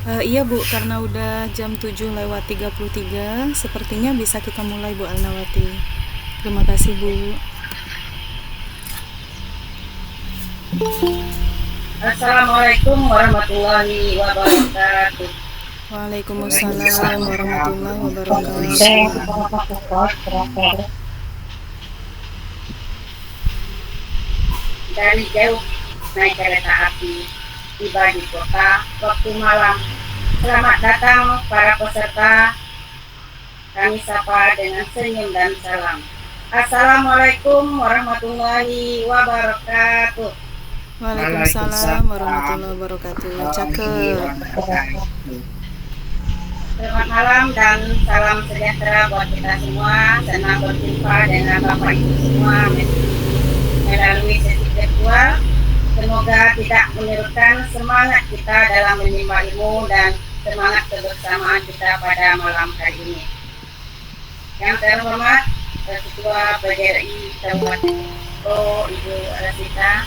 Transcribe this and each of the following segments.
Iya Bu, karena udah jam 7:33, sepertinya bisa kita mulai Bu Alnawati. Terima kasih Bu. Assalamualaikum warahmatullahi wabarakatuh. Waalaikumsalam warahmatullahi wabarakatuh. Dari jauh naik kereta api, tiba di kota waktu malam. Selamat datang para peserta, kami sapa dengan senyum dan salam. Assalamualaikum warahmatullahi wabarakatuh. Waalaikumsalam warahmatullahi wabarakatuh. Cakep. Selamat malam dan salam sejahtera buat kita semua. Senang berjumpa dengan Bapak Ibu semua melalui sesi virtual. Semoga tidak menyurutkan semangat kita dalam menimba ilmu dan semangat kebersamaan kita pada malam hari ini. Yang terhormat Ketua PGRI Kabupaten Mojokerto Ibu Rasita,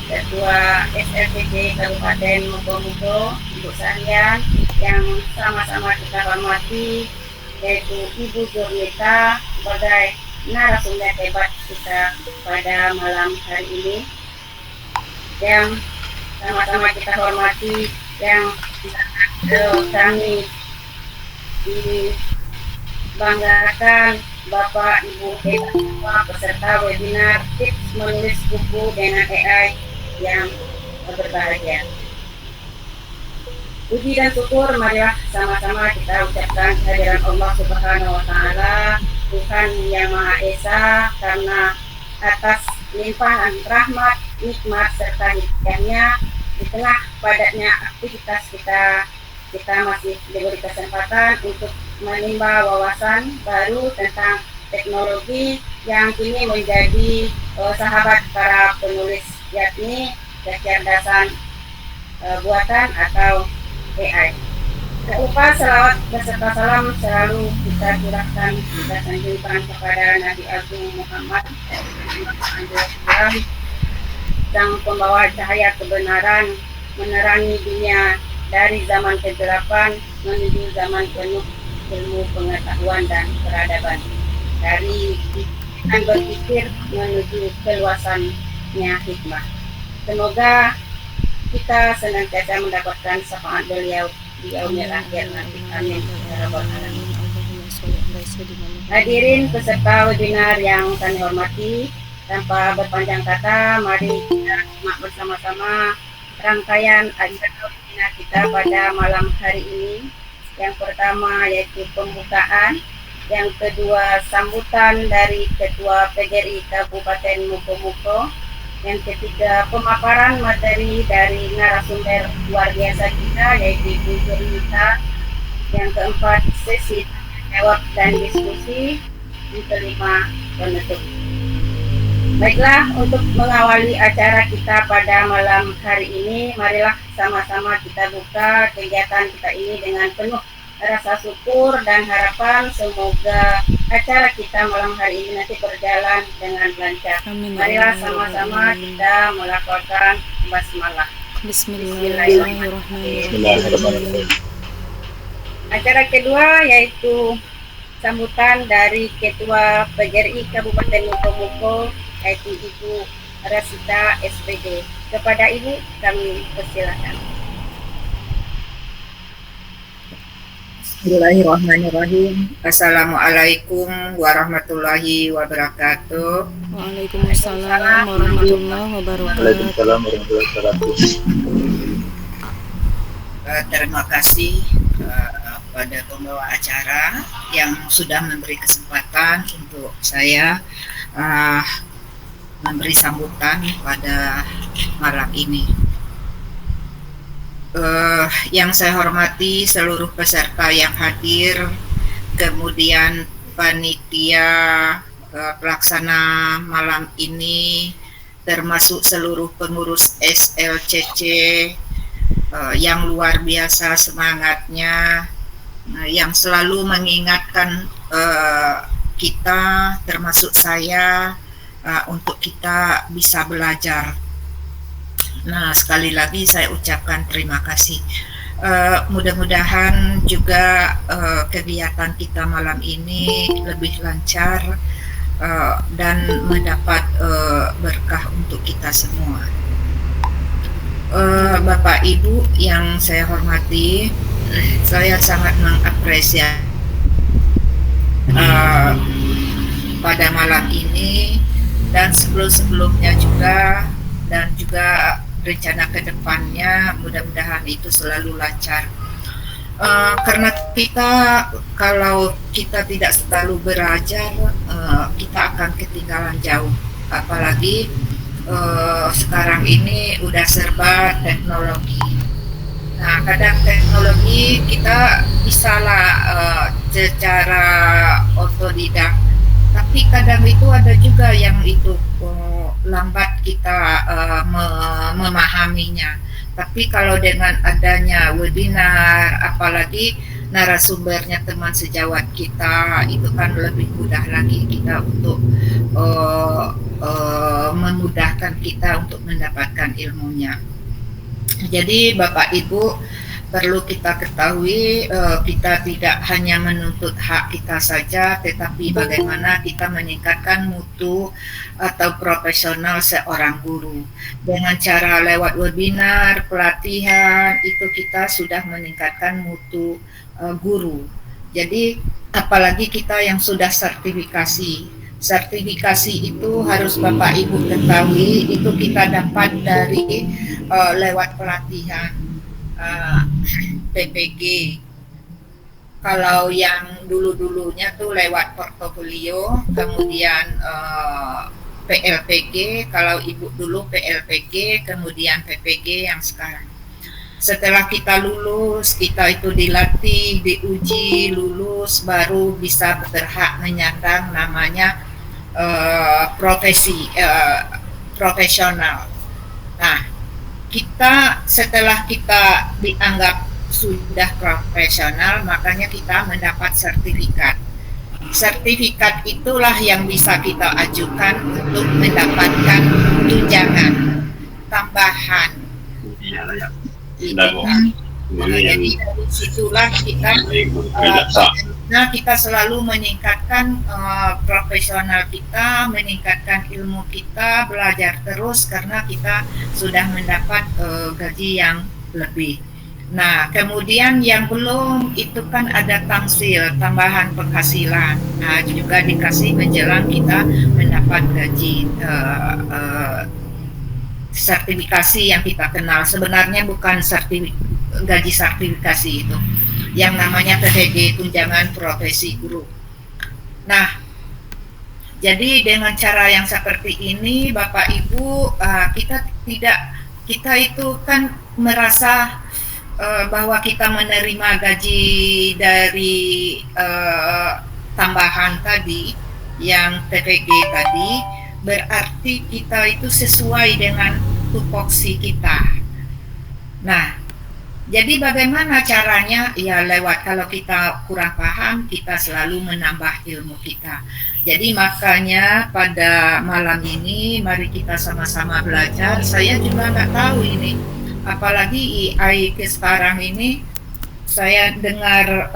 Ketua SLPJ Kabupaten Mojokerto Ibu Sarian, yang sama-sama kita hormati, yaitu Ibu Jurnita sebagai narasumber hebat kita pada malam hari ini, yang sama-sama kita hormati, yang kami dibanggakan Bapak Ibu peserta webinar tips menulis buku dengan AI yang berbahagia. Puji dan syukur marilah sama-sama kita ucapkan kehadiran Allah Subhanahu wa Ta'ala, Tuhan yang Maha Esa, karena atas limpahan rahmat, nikmat serta hidayahnya di tengah padatnya aktivitas kita masih diberi kesempatan untuk menimba wawasan baru tentang teknologi yang kini menjadi sahabat para penulis, yakni kecerdasan buatan atau AI. Tak lupa salawat beserta salam selalu kita curahkan, kita sanjungkan kepada Nabi Agung Muhammad SAW, sang pembawa cahaya kebenaran, menerangi dunia dari zaman kegelapan menuju zaman penuh ilmu pengetahuan dan peradaban, dari berpikir menuju keluasannya hikmah. Semoga kita senantiasa mendapatkan syafaat beliau di yaumil akhir nanti. Amin. Hadirin peserta webinar yang kami hormati, tanpa berpanjang kata, mari kita simak bersama-sama rangkaian acara webinar kita pada malam hari ini. Yang pertama yaitu pembukaan, yang kedua sambutan dari Ketua PGRI Kabupaten Mojokerto, yang ketiga pemaparan materi dari narasumber luar biasa kita yaitu Ibu Jurnita, yang keempat sesi jawab dan diskusi, yang kelima penutup. Baiklah, untuk mengawali acara kita pada malam hari ini, marilah sama-sama kita buka kegiatan kita ini dengan penuh rasa syukur dan harapan semoga acara kita malam hari ini nanti berjalan dengan lancar. Amin. Marilah sama-sama kita melakukan basmalah. Bismillahirrahmanirrahim. Acara kedua yaitu sambutan dari Ketua PGRI Kabupaten Mojokerto yaitu Ibu Rasita SPD. Kepada Ibu kami persilakan. Bismillahirrahmanirrahim. Assalamualaikum warahmatullahi wabarakatuh. Waalaikumsalam warahmatullahi wabarakatuh. Terima kasih pada pembawa acara yang sudah memberi kesempatan untuk saya memberi sambutan pada malam ini. Yang saya hormati seluruh peserta yang hadir, kemudian panitia pelaksana malam ini, termasuk seluruh pengurus SLCC yang luar biasa semangatnya, yang selalu mengingatkan kita, termasuk saya, untuk kita bisa belajar. Nah, sekali lagi saya ucapkan terima kasih. Mudah-mudahan juga kegiatan kita malam ini lebih lancar dan mendapat berkah untuk kita semua. Bapak Ibu yang saya hormati, saya sangat mengapresiasi pada malam ini dan sebelum-sebelumnya juga, dan juga rencana kedepannya mudah-mudahan itu selalu lancar. Karena kita, kalau kita tidak selalu belajar, kita akan ketinggalan jauh, apalagi sekarang ini udah serba teknologi. Nah, kadang teknologi kita bisalah secara otodidak, tapi kadang itu ada juga yang itu lambat kita memahaminya. Tapi kalau dengan adanya webinar, apalagi narasumbernya teman sejawat kita, itu kan lebih mudah lagi kita untuk memudahkan kita untuk mendapatkan ilmunya. Jadi Bapak Ibu, perlu kita ketahui, kita tidak hanya menuntut hak kita saja, tetapi bagaimana kita meningkatkan mutu atau profesional seorang guru. Dengan cara lewat webinar, pelatihan, itu kita sudah meningkatkan mutu guru. Jadi apalagi kita yang sudah sertifikasi. Sertifikasi itu harus Bapak Ibu ketahui, itu kita dapat dari lewat pelatihan PPG. Kalau yang dulu-dulunya tuh lewat portofolio, kemudian PLPG, kalau Ibu dulu PLPG, kemudian PPG yang sekarang. Setelah kita lulus, kita itu dilatih, diuji, lulus, baru bisa berhak menyandang namanya profesi profesional. Nah, kita setelah kita dianggap sudah profesional, makanya kita mendapat sertifikat. Sertifikat itulah yang bisa kita ajukan untuk mendapatkan tunjangan tambahan. Jadi dari situlah kita kita selalu meningkatkan profesional kita, meningkatkan ilmu kita, belajar terus karena kita sudah mendapat gaji yang lebih. Nah, kemudian yang belum itu kan ada tamsil, tambahan penghasilan. Nah, juga dikasih menjelang kita mendapat gaji sertifikasi yang kita kenal. Sebenarnya bukan gaji sertifikasi itu, yang namanya TPG, tunjangan profesi guru. Nah, jadi dengan cara yang seperti ini, Bapak Ibu, kita itu kan merasa bahwa kita menerima gaji dari tambahan tadi, yang TPG tadi, berarti kita itu sesuai dengan tupoksi kita. Nah, jadi bagaimana caranya? Ya lewat, kalau kita kurang paham, kita selalu menambah ilmu kita. Jadi makanya pada malam ini mari kita sama-sama belajar. Saya juga nggak tahu ini, apalagi AI ke sekarang ini, saya dengar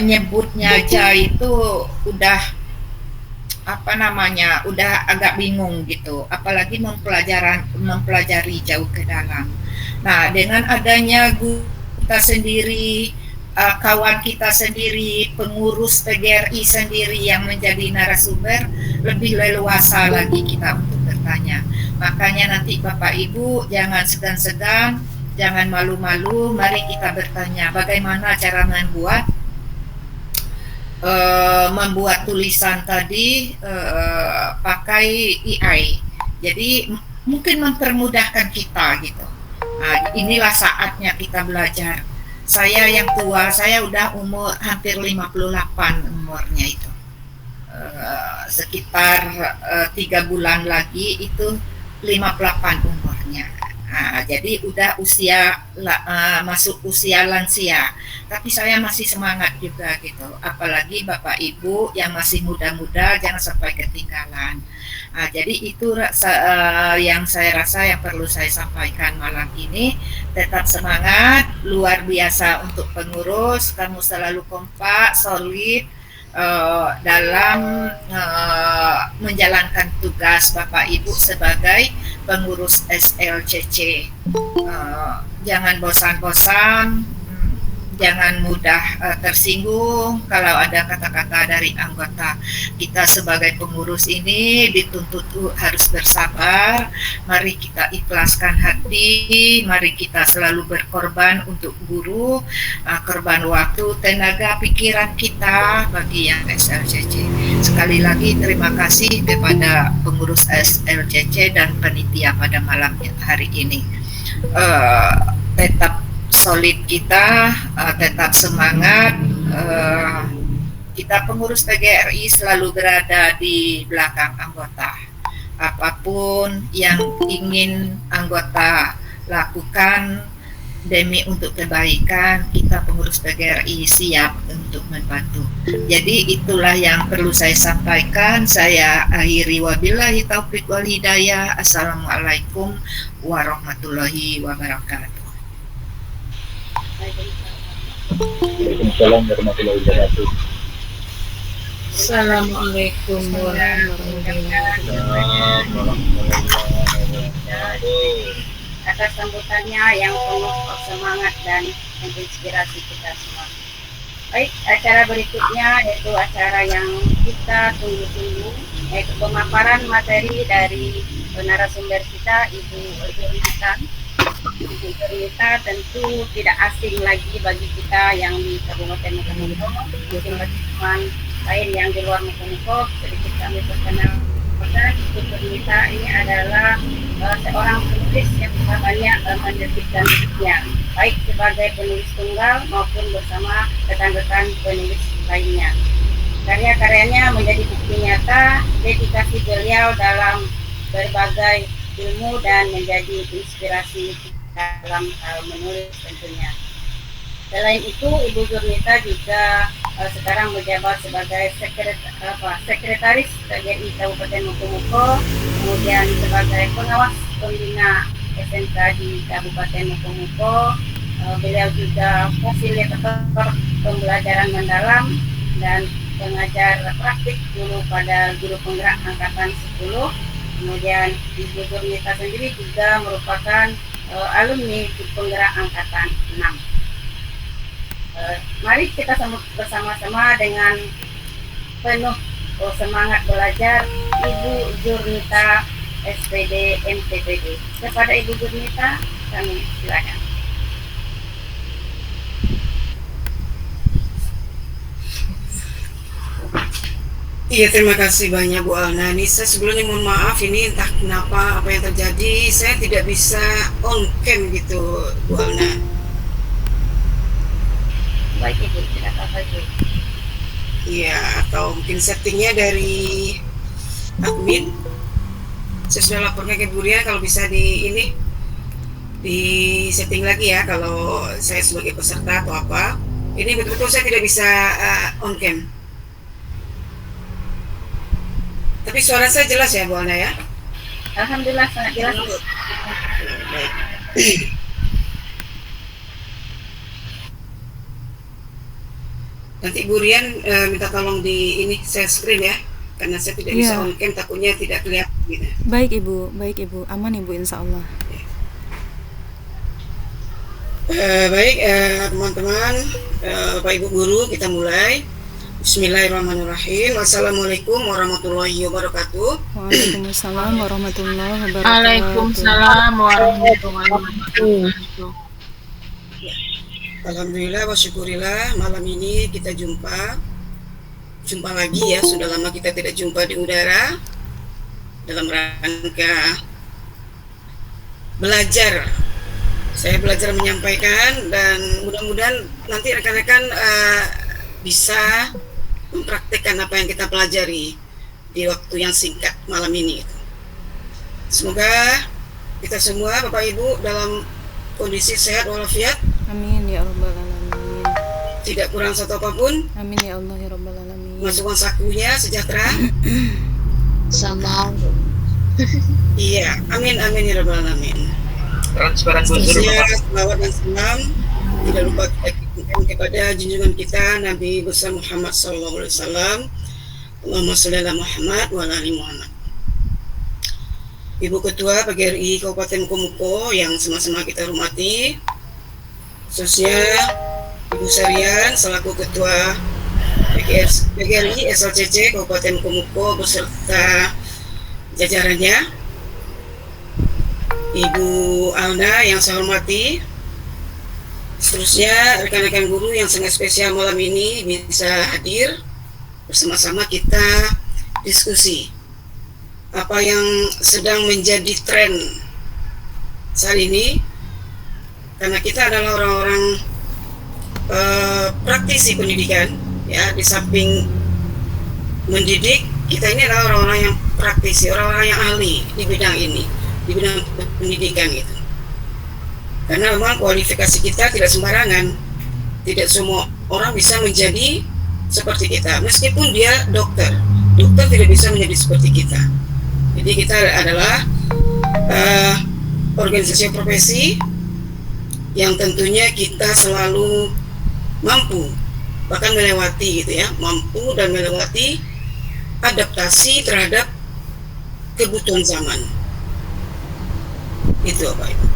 nyebutnya aja itu udah udah agak bingung gitu, apalagi mempelajari jauh ke dalam. Nah, dengan adanya guru kita sendiri, kawan kita sendiri, pengurus PGRI sendiri yang menjadi narasumber, lebih leluasa lagi kita untuk bertanya. Makanya nanti Bapak Ibu jangan segan-segan, jangan malu-malu, mari kita bertanya bagaimana cara membuat tulisan tadi pakai AI. Jadi mungkin mempermudahkan kita gitu. Nah, inilah saatnya kita belajar. Saya yang tua, saya udah umur hampir 58 umurnya itu. Sekitar 3 bulan lagi itu 58 umurnya. Nah, Jadi udah masuk usia lansia, tapi saya masih semangat juga gitu. Apalagi Bapak Ibu yang masih muda-muda jangan sampai ketinggalan. Jadi itu yang saya rasa yang perlu saya sampaikan malam ini. Tetap semangat, luar biasa untuk pengurus. Kamu selalu kompak, solid dalam menjalankan tugas Bapak Ibu sebagai pengurus SLCC. Jangan bosan-bosan, jangan mudah tersinggung kalau ada kata-kata dari anggota. Kita sebagai pengurus ini dituntut harus bersabar. Mari kita ikhlaskan hati, mari kita selalu berkorban untuk guru, korban waktu, tenaga, pikiran kita bagi yang SLCC. Sekali lagi terima kasih kepada pengurus SLCC dan panitia pada malam hari ini. Tetap solid kita, tetap semangat. Kita pengurus PGRI selalu berada di belakang anggota. Apapun yang ingin anggota lakukan demi untuk kebaikan, kita pengurus PGRI siap untuk membantu. Jadi itulah yang perlu saya sampaikan. Saya akhiri, wabillahi taufiq wal hidayah. Assalamualaikum warahmatullahi wabarakatuh. Waalaikumsalam warahmatullahi wabarakatuh. Assalamualaikum warahmatullahi Wabarakatuh. Atas sambutannya yang penuh semangat dan menginspirasi kita semua. Baik, acara berikutnya yaitu acara yang kita tunggu-tunggu, yaitu pemaparan materi dari narasumber kita, Ibu Jurnita. Ibu Jurnita tentu tidak asing lagi bagi kita yang di Kabupaten Mukomuko, mungkin bagi teman lain yang di luar Mukomuko. Sedikit kami perkenalkan, Ibu Jurnita ini adalah seorang penulis yang sudah banyak menerbitkan bukunya, baik sebagai penulis tunggal maupun bersama rekan-rekan penulis lainnya. Karya-karyanya menjadi bukti nyata dedikasi beliau dalam berbagai ilmu dan menjadi inspirasi dalam menulis tentunya. Selain itu, Ibu Jurnita juga sekarang menjabat sebagai sekretaris PGRI Kabupaten Mukomuko, kemudian sebagai pengawas pembina SMK di Kabupaten Mukomuko. Beliau juga fasilitator pembelajaran mendalam dan pengajar praktik dulu pada guru penggerak angkatan 10. Kemudian Ibu Jurnita sendiri juga merupakan alumni penggerak angkatan 6. Mari kita sambut bersama-sama dengan penuh semangat belajar Ibu Jurnita SPD MTPD. Kepada Ibu Jurnita, kami silakan. Iya, terima kasih banyak Bu Alna. Nisa, sebelumnya mohon maaf, ini entah kenapa apa yang terjadi, saya tidak bisa on cam gitu Bu Alna. Baik Ibu, tidak apa-apa Ibu. Iya, atau mungkin settingnya dari admin. Saya sudah laporkan ke Bu Rian, kalau bisa di setting lagi ya, kalau saya sebagai peserta atau apa. Ini betul-betul saya tidak bisa on cam. Tapi suara saya jelas ya Bu Alna ya? Alhamdulillah sangat jelas Bu. Baik. Nanti Bu Rian minta tolong di ini share screen ya, karena saya tidak bisa on cam, takutnya tidak kelihatan gitu. Baik Ibu, aman Ibu insya Allah. Baik teman-teman, Bapak Ibu Guru, kita mulai. Bismillahirrahmanirrahim. Wassalamualaikum warahmatullahi wabarakatuh. Waalaikumsalam warahmatullahi wabarakatuh. Waalaikumsalam warahmatullahi wabarakatuh. Alhamdulillah wa syukurillah, malam ini kita jumpa lagi ya. Sudah lama kita tidak jumpa di udara dalam rangka belajar. Saya belajar menyampaikan dan mudah-mudahan nanti rekan-rekan bisa mempraktekkan apa yang kita pelajari di waktu yang singkat malam ini. Semoga kita semua Bapak Ibu dalam kondisi sehat walafiat, Amin ya rabbal alamin. tidak kurang satu apapun, Amin ya Allah ya rabbal alamin. masukkan sakunya sejahtera. Sama. Iya, amin amin ya rabbal alamin. Transparan buzur Seterusnya Bapak. selawat dan salam tidak lupa kita kirimkan kepada junjungan kita Nabi besar Muhammad SAW. Allahumma sholli ala Muhammad wa ala ali Muhammad. Ibu Ketua PGRI Kabupaten Mukomuko yang sama-sama kita hormati, khususnya Ibu Sarian selaku Ketua PGRI SLCC Kabupaten Mukomuko beserta jajarannya, Ibu Alna yang saya hormati, seterusnya rekan-rekan guru yang sangat spesial malam ini bisa hadir bersama-sama kita diskusi apa yang sedang menjadi tren saat ini, karena kita adalah orang-orang praktisi pendidikan ya. Di samping mendidik, kita ini adalah orang-orang yang praktisi, orang-orang yang ahli di bidang ini, di bidang pendidikan gitu. Karena memang kualifikasi kita tidak sembarangan, tidak semua orang bisa menjadi seperti kita, meskipun dia dokter tidak bisa menjadi seperti kita. Jadi kita adalah organisasi profesi yang tentunya kita selalu mampu, bahkan melewati gitu ya, mampu dan melewati adaptasi terhadap kebutuhan zaman. Itu Bapak Ibu.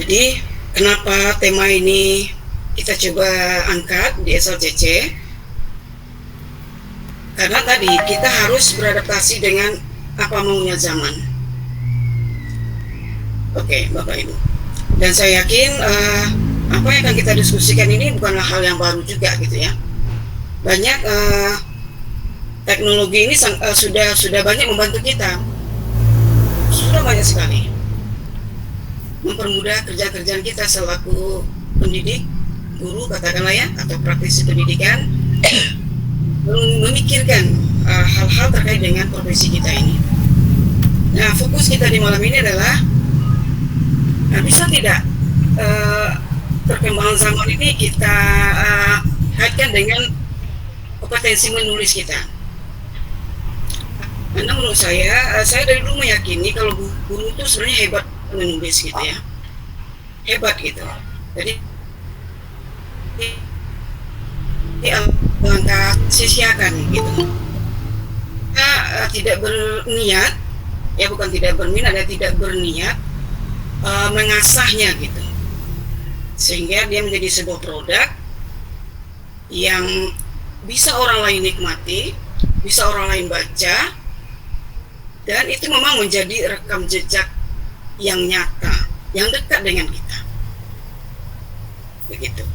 Jadi kenapa tema ini kita coba angkat di SLCC? Karena tadi kita harus beradaptasi dengan apa maunya zaman. Oke, Bapak Ibu. Dan saya yakin apa yang akan kita diskusikan ini bukanlah hal yang baru juga gitu ya. Banyak teknologi ini sudah banyak membantu kita. Sudah banyak sekali mempermudah kerjaan kita selaku pendidik, guru katakanlah ya, atau praktisi pendidikan, memikirkan hal-hal terkait dengan profesi kita ini. Nah, fokus kita di malam ini adalah bisa tidak perkembangan zaman ini kita kaitkan dengan kompetensi menulis kita. Karena menurut saya dari dulu meyakini kalau guru itu sebenarnya hebat menulis gitu ya, hebat gitu. Jadi langkah sia-siakan gitu. Kita tidak berniat, ya bukan tidak berminat, ya tidak berniat mengasahnya gitu, sehingga dia menjadi sebuah produk yang bisa orang lain nikmati, bisa orang lain baca, dan itu memang menjadi rekam jejak yang nyata, yang dekat dengan kita. Begitu.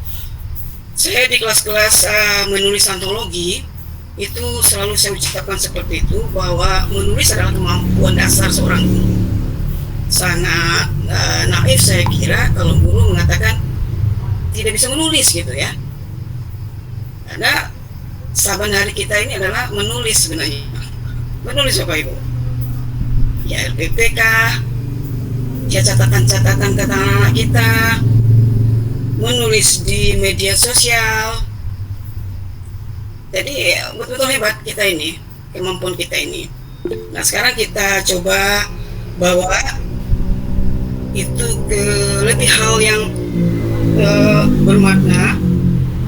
Saya di kelas-kelas menulis antologi itu selalu saya ucapkan seperti itu, bahwa menulis adalah kemampuan dasar seorang guru. Sangat naif saya kira kalau guru mengatakan tidak bisa menulis gitu ya. Karena saban hari kita ini adalah menulis sebenarnya. Menulis Bapak Ibu. Ya RPPK, ya catatan-catatan tentang anak kita, menulis di media sosial. Jadi betul-betul hebat kita ini, kemampuan kita ini. Nah sekarang kita coba bawa itu ke lebih hal yang bermakna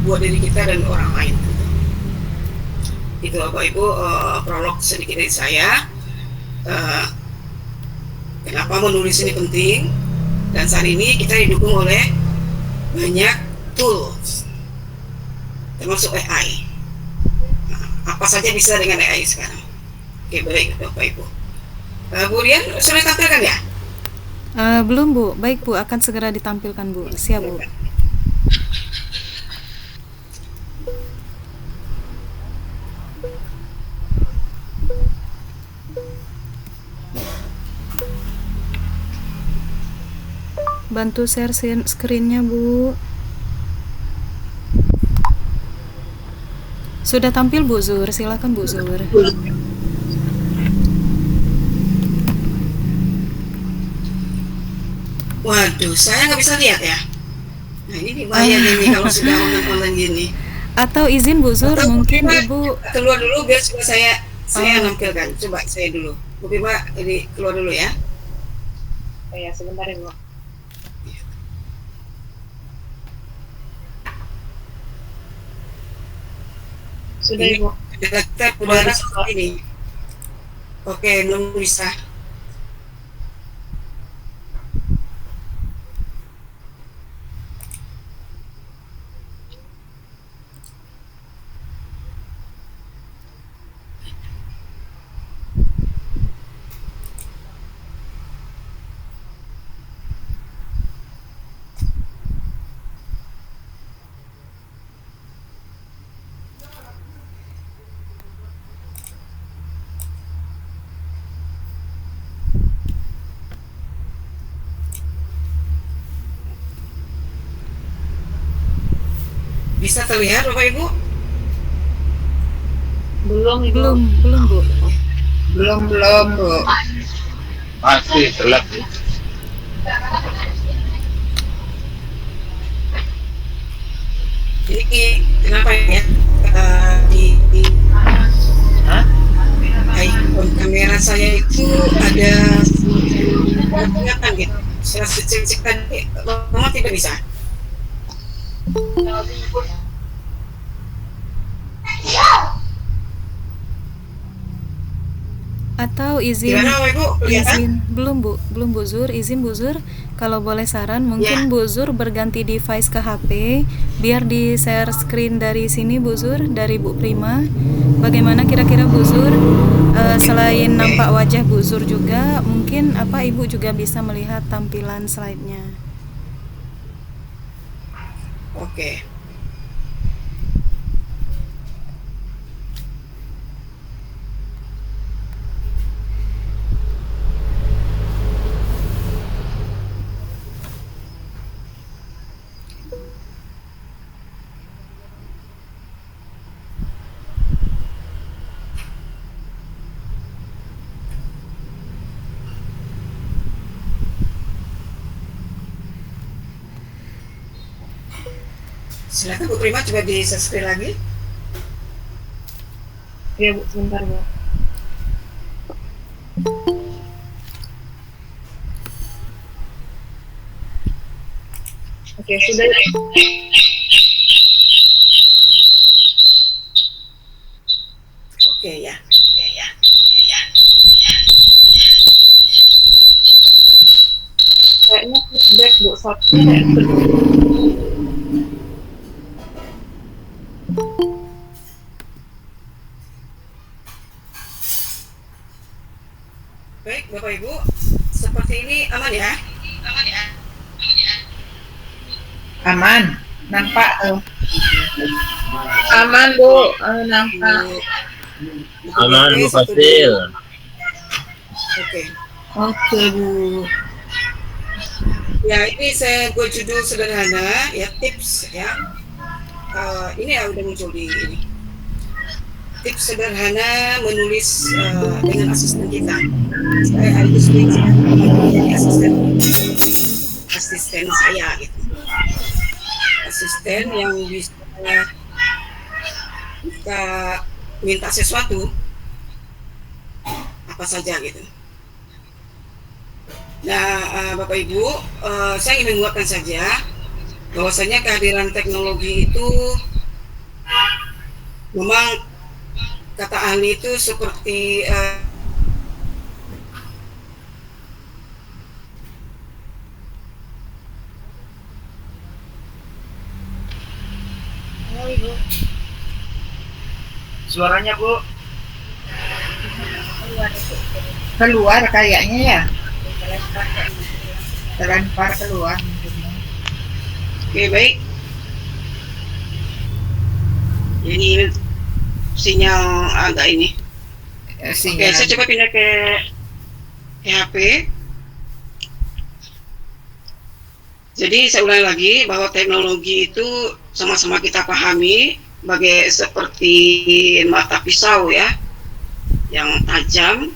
buat diri kita dan orang lain. Itu Bapak Ibu prolog sedikit dari saya. Kenapa menulis ini penting, dan saat ini kita didukung oleh banyak tools termasuk AI. Apa saja bisa dengan AI sekarang. Oke, baik Bapak Ibu. Bu Rian, sudah tampilkan ya? Belum Bu, baik Bu, akan segera ditampilkan Bu. Siap Bu. Bantu share screen-nya Bu. Sudah tampil Bu Zur, silakan Bu Zur. Waduh, saya nggak bisa lihat ya. Nah ini bahaya nih kalau sudah online gini. Atau izin Bu Zur, Atau mungkin Bima Ibu keluar dulu biar coba saya Oh. nampilkan. Coba saya dulu. Bu Bima ini keluar dulu ya. Oh ya, sebentar ya, Bu. Sudah, Ini Ibu. kita udara seperti ini. Oke, nunggu bisa. Bisa terlihat Bapak Ibu? Belum, Ibu. belum Bu. Belum, Bu. Masih gelap. Ini kenapa ya? Di Hah? icon kamera saya itu ada kelihatan gitu. Saya cek tadi, lama tidak bisa. Atau izin Gimana Bapak Ibu? Kelihatan? belum Bu Zur, izin Bu Zur, kalau boleh saran mungkin Ya. Bu Zur berganti device ke HP biar di share screen dari sini Bu Zur, dari Bu Prima. Bagaimana kira-kira Bu Zur? Selain nampak wajah Bu Zur juga, mungkin Ibu juga bisa melihat tampilan slide-nya. Oke. Silakan Bu Prima coba di subscribe lagi. Ya, Bu, sebentar, Bu. Oke, sudah. Oke ya. Kayaknya feedback, Bu. Satunya kayak Baik Bapak Ibu, seperti ini aman ya? Aman. Nampak tuh. aman, Bu. Nampak. Aman, Oke, Bu satu, Fasil. dua. Oke. Oke, Bu. Ya ini saya buat judul sederhana ya, tips ya. Ini ya udah muncul di ini. Tips sederhana menulis dengan asisten kita. Saya itu sering jadi asisten saya gitu. Asisten yang bisa kita minta sesuatu apa saja gitu. Nah, Bapak Ibu, saya ingin menguatkan saja bahwasanya kehadiran teknologi itu memang kata ahli itu seperti Suaranya, Bu. Keluar kayaknya ya. Terlempar keluar. oke baik. Ini sinyal agak ini. Oke, saya coba pindah ke HP. Jadi saya ulangi lagi bahwa teknologi itu sama-sama kita pahami seperti mata pisau ya, yang tajam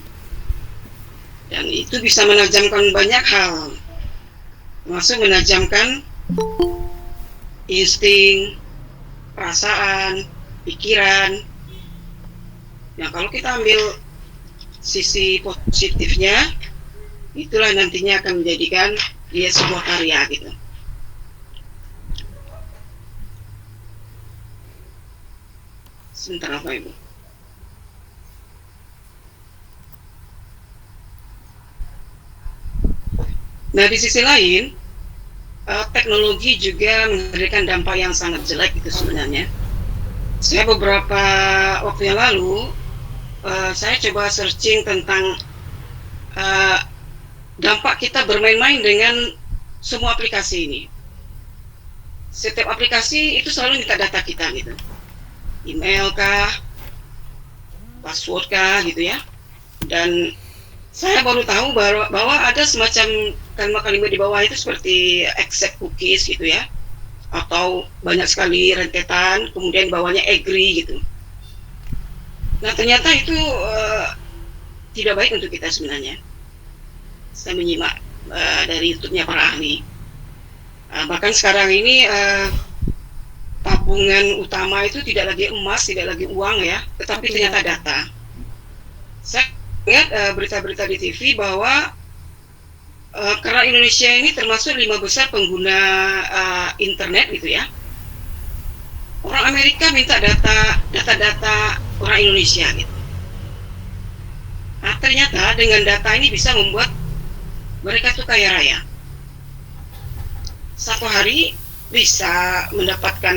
dan itu bisa menajamkan banyak hal. termasuk menajamkan insting, perasaan, pikiran. Nah, kalau kita ambil sisi positifnya, itulah nantinya akan menjadikan dia sebuah karya gitu. Sebentar apa Ibu? Nah, di sisi lain, teknologi juga memberikan dampak yang sangat jelek itu sebenarnya. Saya beberapa waktu yang lalu, saya coba searching tentang dampak kita bermain-main dengan semua aplikasi ini. Setiap aplikasi itu selalu minta data kita gitu, email kah, password kah gitu ya. Dan saya baru tahu bahwa ada semacam kalimat-kalimat di bawah itu seperti accept cookies gitu ya, atau banyak sekali rentetan, kemudian bawahnya agree gitu. Nah, ternyata itu tidak baik untuk kita sebenarnya. Saya menyimak dari YouTube-nya para ahli. Bahkan sekarang ini tabungan utama itu tidak lagi emas, tidak lagi uang ya, tetapi ternyata data. Saya lihat berita-berita di TV bahwa karena Indonesia ini termasuk 5 besar pengguna internet gitu ya. Orang Amerika minta data orang Indonesia gitu. Nah, ternyata dengan data ini bisa membuat mereka tuh kaya raya. Satu hari bisa mendapatkan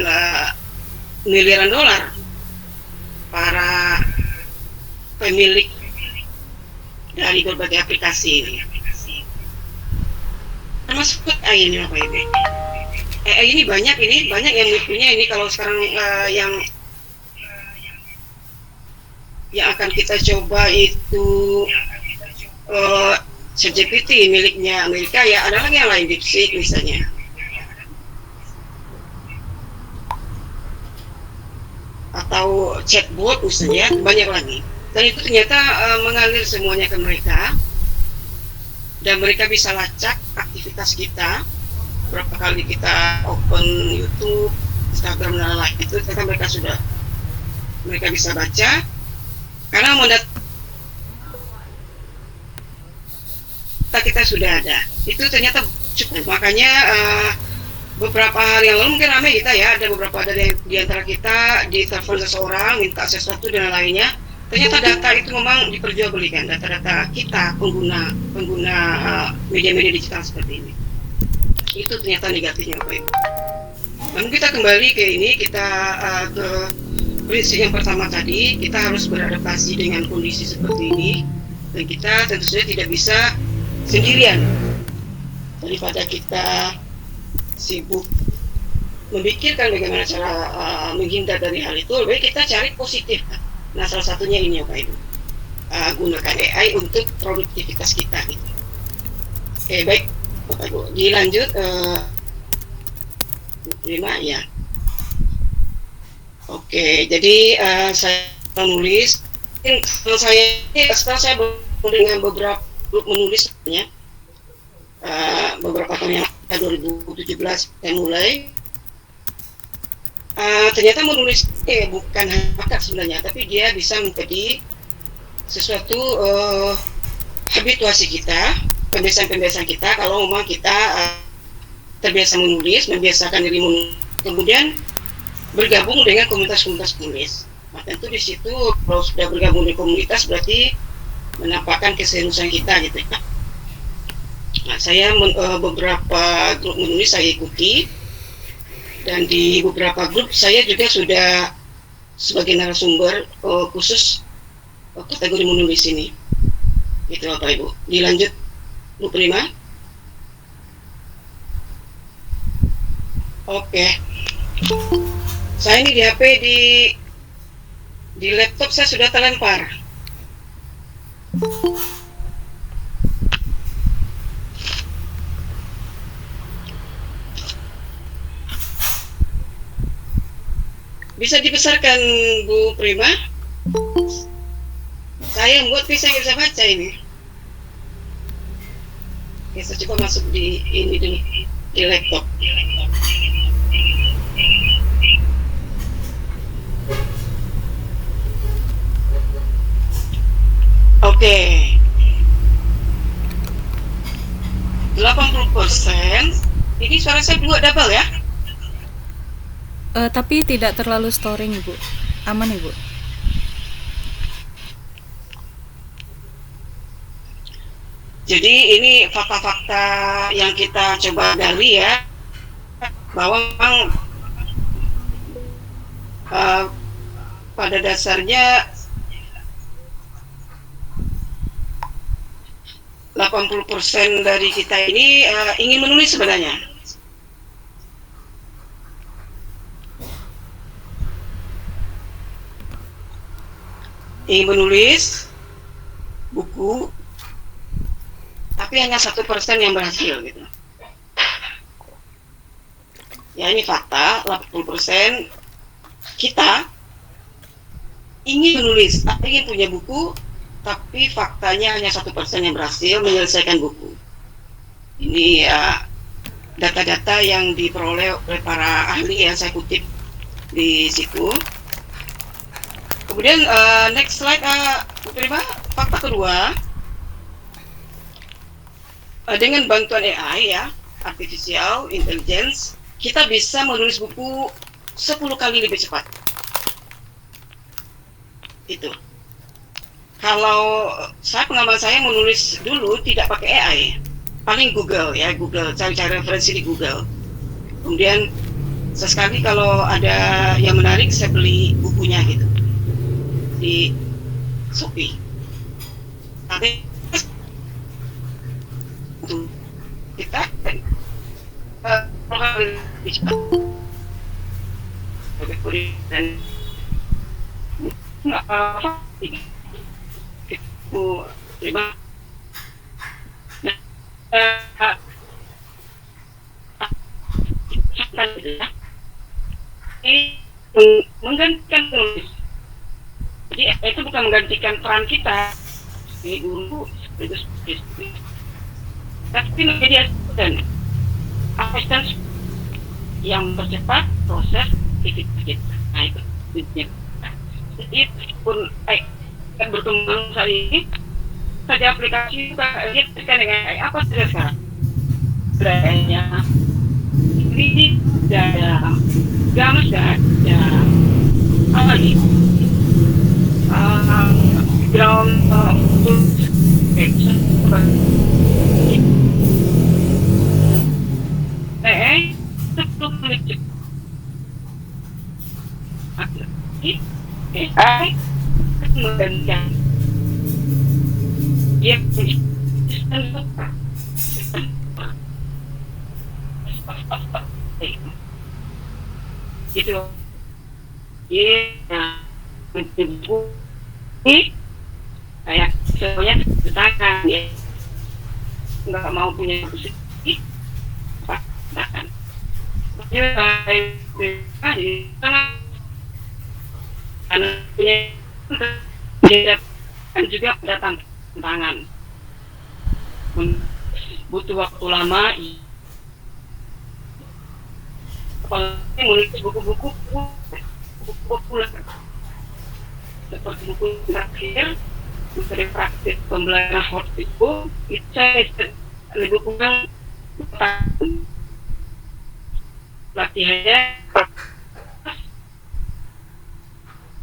miliaran dolar para pemilik dari berbagai aplikasi ini. Termasuk AI ini apa ini? AI ini banyak yang punya ini. Kalau sekarang yang akan kita coba itu ChatGPT miliknya Amerika ya, ada lagi yang lain, DeepSeek misalnya. Atau chatbot misalnya, banyak lagi. Dan itu ternyata mengalir semuanya ke mereka, dan mereka bisa lacak aktivitas kita. Berapa kali kita open YouTube, Instagram dan lain itu, ternyata mereka bisa baca karena data kita sudah ada. Itu ternyata cukup. Makanya beberapa hari yang lalu mungkin ramai kita ya, ada beberapa dari di antara kita ditelepon seseorang minta sesuatu dan lainnya. Ternyata data itu memang diperjualbelikan, data-data kita pengguna media-media digital seperti ini. Itu ternyata negatifnya Bapak Ibu. Namun kita kembali ke ini, kita ke prinsip yang pertama tadi, kita harus beradaptasi dengan kondisi seperti ini, dan kita tentu saja tidak bisa sendirian. Daripada kita sibuk memikirkan bagaimana cara menghindar dari hal itu, lebih baik kita cari positif. Nah, salah satunya ini Bapak Ibu, gunakan AI untuk produktivitas kita gitu. Oke, baik Bapak Ibu, dilanjut 5 ya. Oke, jadi saya menulis. Setelah saya dengan beberapa grup menulis ya, beberapa tahun yang 2017 saya mulai. Ternyata menulis bukan hanya bakat sebenarnya, tapi dia bisa menjadi sesuatu habituasi kita, pembiasaan kita. Kalau memang kita terbiasa menulis, membiasakan diri menulis, kemudian bergabung dengan komunitas-komunitas penulis. Nah, tentu di situ kalau sudah bergabung di komunitas berarti menampakkan keseriusan kita gitu ya. Nah, saya beberapa grup menulis saya ikuti, dan di beberapa grup saya juga sudah sebagai narasumber khusus kategori menulis ini. Gitu Bapak Ibu. Dilanjut Bu Prima. Oke. Saya ini di HP di laptop saya sudah terlempar. Bisa dibesarkan Bu Prima? Saya yang buat saya nggak bisa baca ini. Oke, Oke, saya coba masuk di ini dulu, di laptop. Oke. 80%. Ini suara saya dua double ya? Tapi tidak terlalu storing, Ibu. Aman, Ibu. Jadi ini fakta-fakta yang kita coba gali ya, bahwa memang pada dasarnya 80% dari kita ini ingin menulis sebenarnya. Ingin menulis buku, tapi hanya 1% yang berhasil gitu. Ya ini fakta, 80% kita ingin menulis, ingin punya buku, tapi faktanya hanya 1% yang berhasil menyelesaikan buku. Ini data-data yang diperoleh oleh para ahli yang saya kutip di situ. Kemudian next slide, terima. Fakta kedua, dengan bantuan AI ya, artificial intelligence, kita bisa menulis buku 10 kali lebih cepat. Itu. Kalau pengalaman saya menulis dulu tidak pakai AI, paling Google ya, Google, cari referensi di Google. Kemudian sesekali kalau ada yang menarik saya beli bukunya gitu di Shopee. Tapi kita lebih cepat. Dan nggak apa itu terima. Nah, ini menggantikan penulis. Jadi itu bukan menggantikan peran kita sebagai guru, tapi menjadi asisten yang mempercepat proses kita. Nah itu intinya. Jadi pun berkembang saat ini, saja aplikasi dia terkait dengan apa saja sekarang. Beranya ini ada games dan ada apa lagi? Ground sebelum menuju AI menggantikan dia gitu ya menjemput ini kayak semuanya tangan ya nggak mau punya posisi bahkan punya kan juga ada tantangan butuh waktu lama apalagi menulis buku-buku populer seperti buku terakhir dari praktik pembelajaran hot itu saya lebih kurang latihannya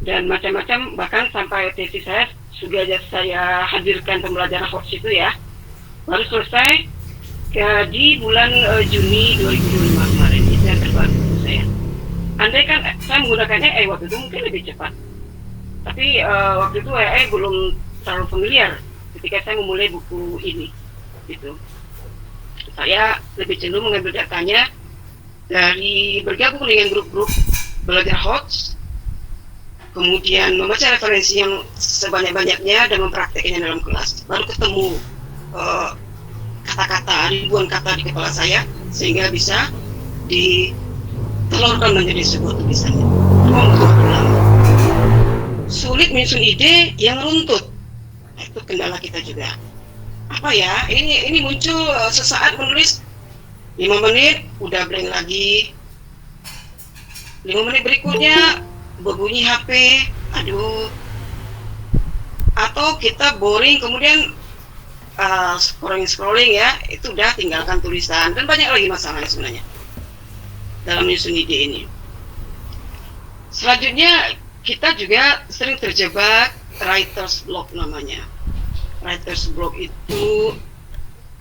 dan macam-macam, bahkan sampai tesis saya sudah saya hadirkan pembelajaran hot itu ya, baru selesai di bulan Juni 2025 kemarin. Itu yang terbaru saya. Andai kan saya menggunakan AI waktu itu mungkin lebih cepat, tapi waktu itu AI belum terlalu familiar ketika saya memulai buku ini gitu. Saya lebih cenderung mengambil datanya dari bergabung dengan grup-grup belajar HOTS, kemudian membaca referensi yang sebanyak-banyaknya dan mempraktekkannya dalam kelas. Baru ketemu kata-kata, ribuan kata di kepala saya, sehingga bisa ditelurkan menjadi sebuah tulisan. Sulit menyusun ide yang runtut. Nah, itu kendala kita juga. apa ya, ini muncul sesaat menulis 5 menit udah blank lagi, 5 menit berikutnya berbunyi HP, aduh, atau kita boring kemudian scrolling ya, itu udah tinggalkan tulisan, dan banyak lagi masalahnya sebenarnya dalam menyusun ide ini. Selanjutnya kita juga sering terjebak writer's block namanya. Writer's block itu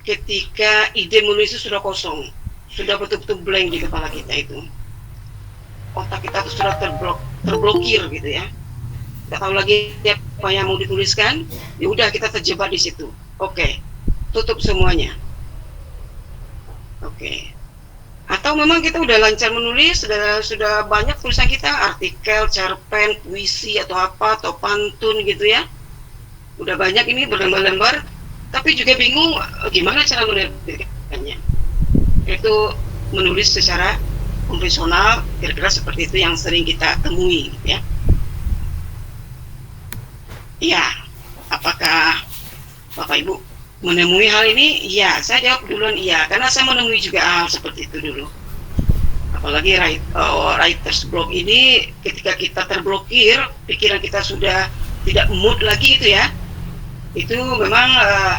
ketika ide menulis itu sudah kosong, sudah betul-betul blank di kepala kita itu. Otak kita itu sudah terblokir gitu ya. Tidak tahu lagi apa yang mau dituliskan, ya udah kita terjebak di situ. Oke, tutup semuanya. Oke. Atau memang kita udah lancar menulis, sudah banyak tulisan kita, artikel, cerpen, puisi atau apa, atau pantun gitu ya. Udah banyak ini berlembar-lembar, tapi juga bingung gimana cara menerbitkannya. Itu menulis secara konvensional, kira-kira seperti itu yang sering kita temui gitu ya. Iya, apakah Bapak Ibu menemui hal ini? Iya, saya jawab duluan iya, karena saya menemui juga hal seperti itu dulu. Apalagi writer's block ini, ketika kita terblokir, pikiran kita sudah tidak mood lagi itu ya. Itu memang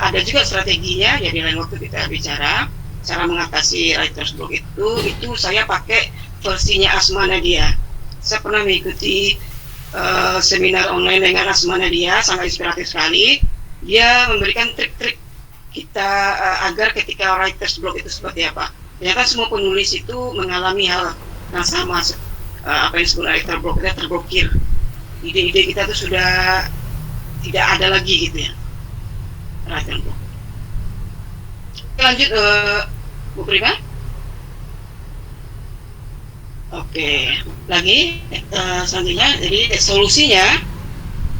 ada juga strateginya, jadi lain waktu kita bicara cara mengatasi writer's block itu saya pakai versinya Asma Nadia. Saya pernah mengikuti seminar online dengan Asma Nadia, sangat inspiratif sekali. Dia memberikan trik-trik kita agar ketika writer's block itu seperti apa. Ternyata semua penulis itu mengalami hal yang sama, apa yang disebut writer's block, kita terblokir. Ide-ide kita itu sudah tidak ada lagi gitu ya. Writer's block. Lanjut Bu Prima. Oke, lagi selanjutnya, jadi solusinya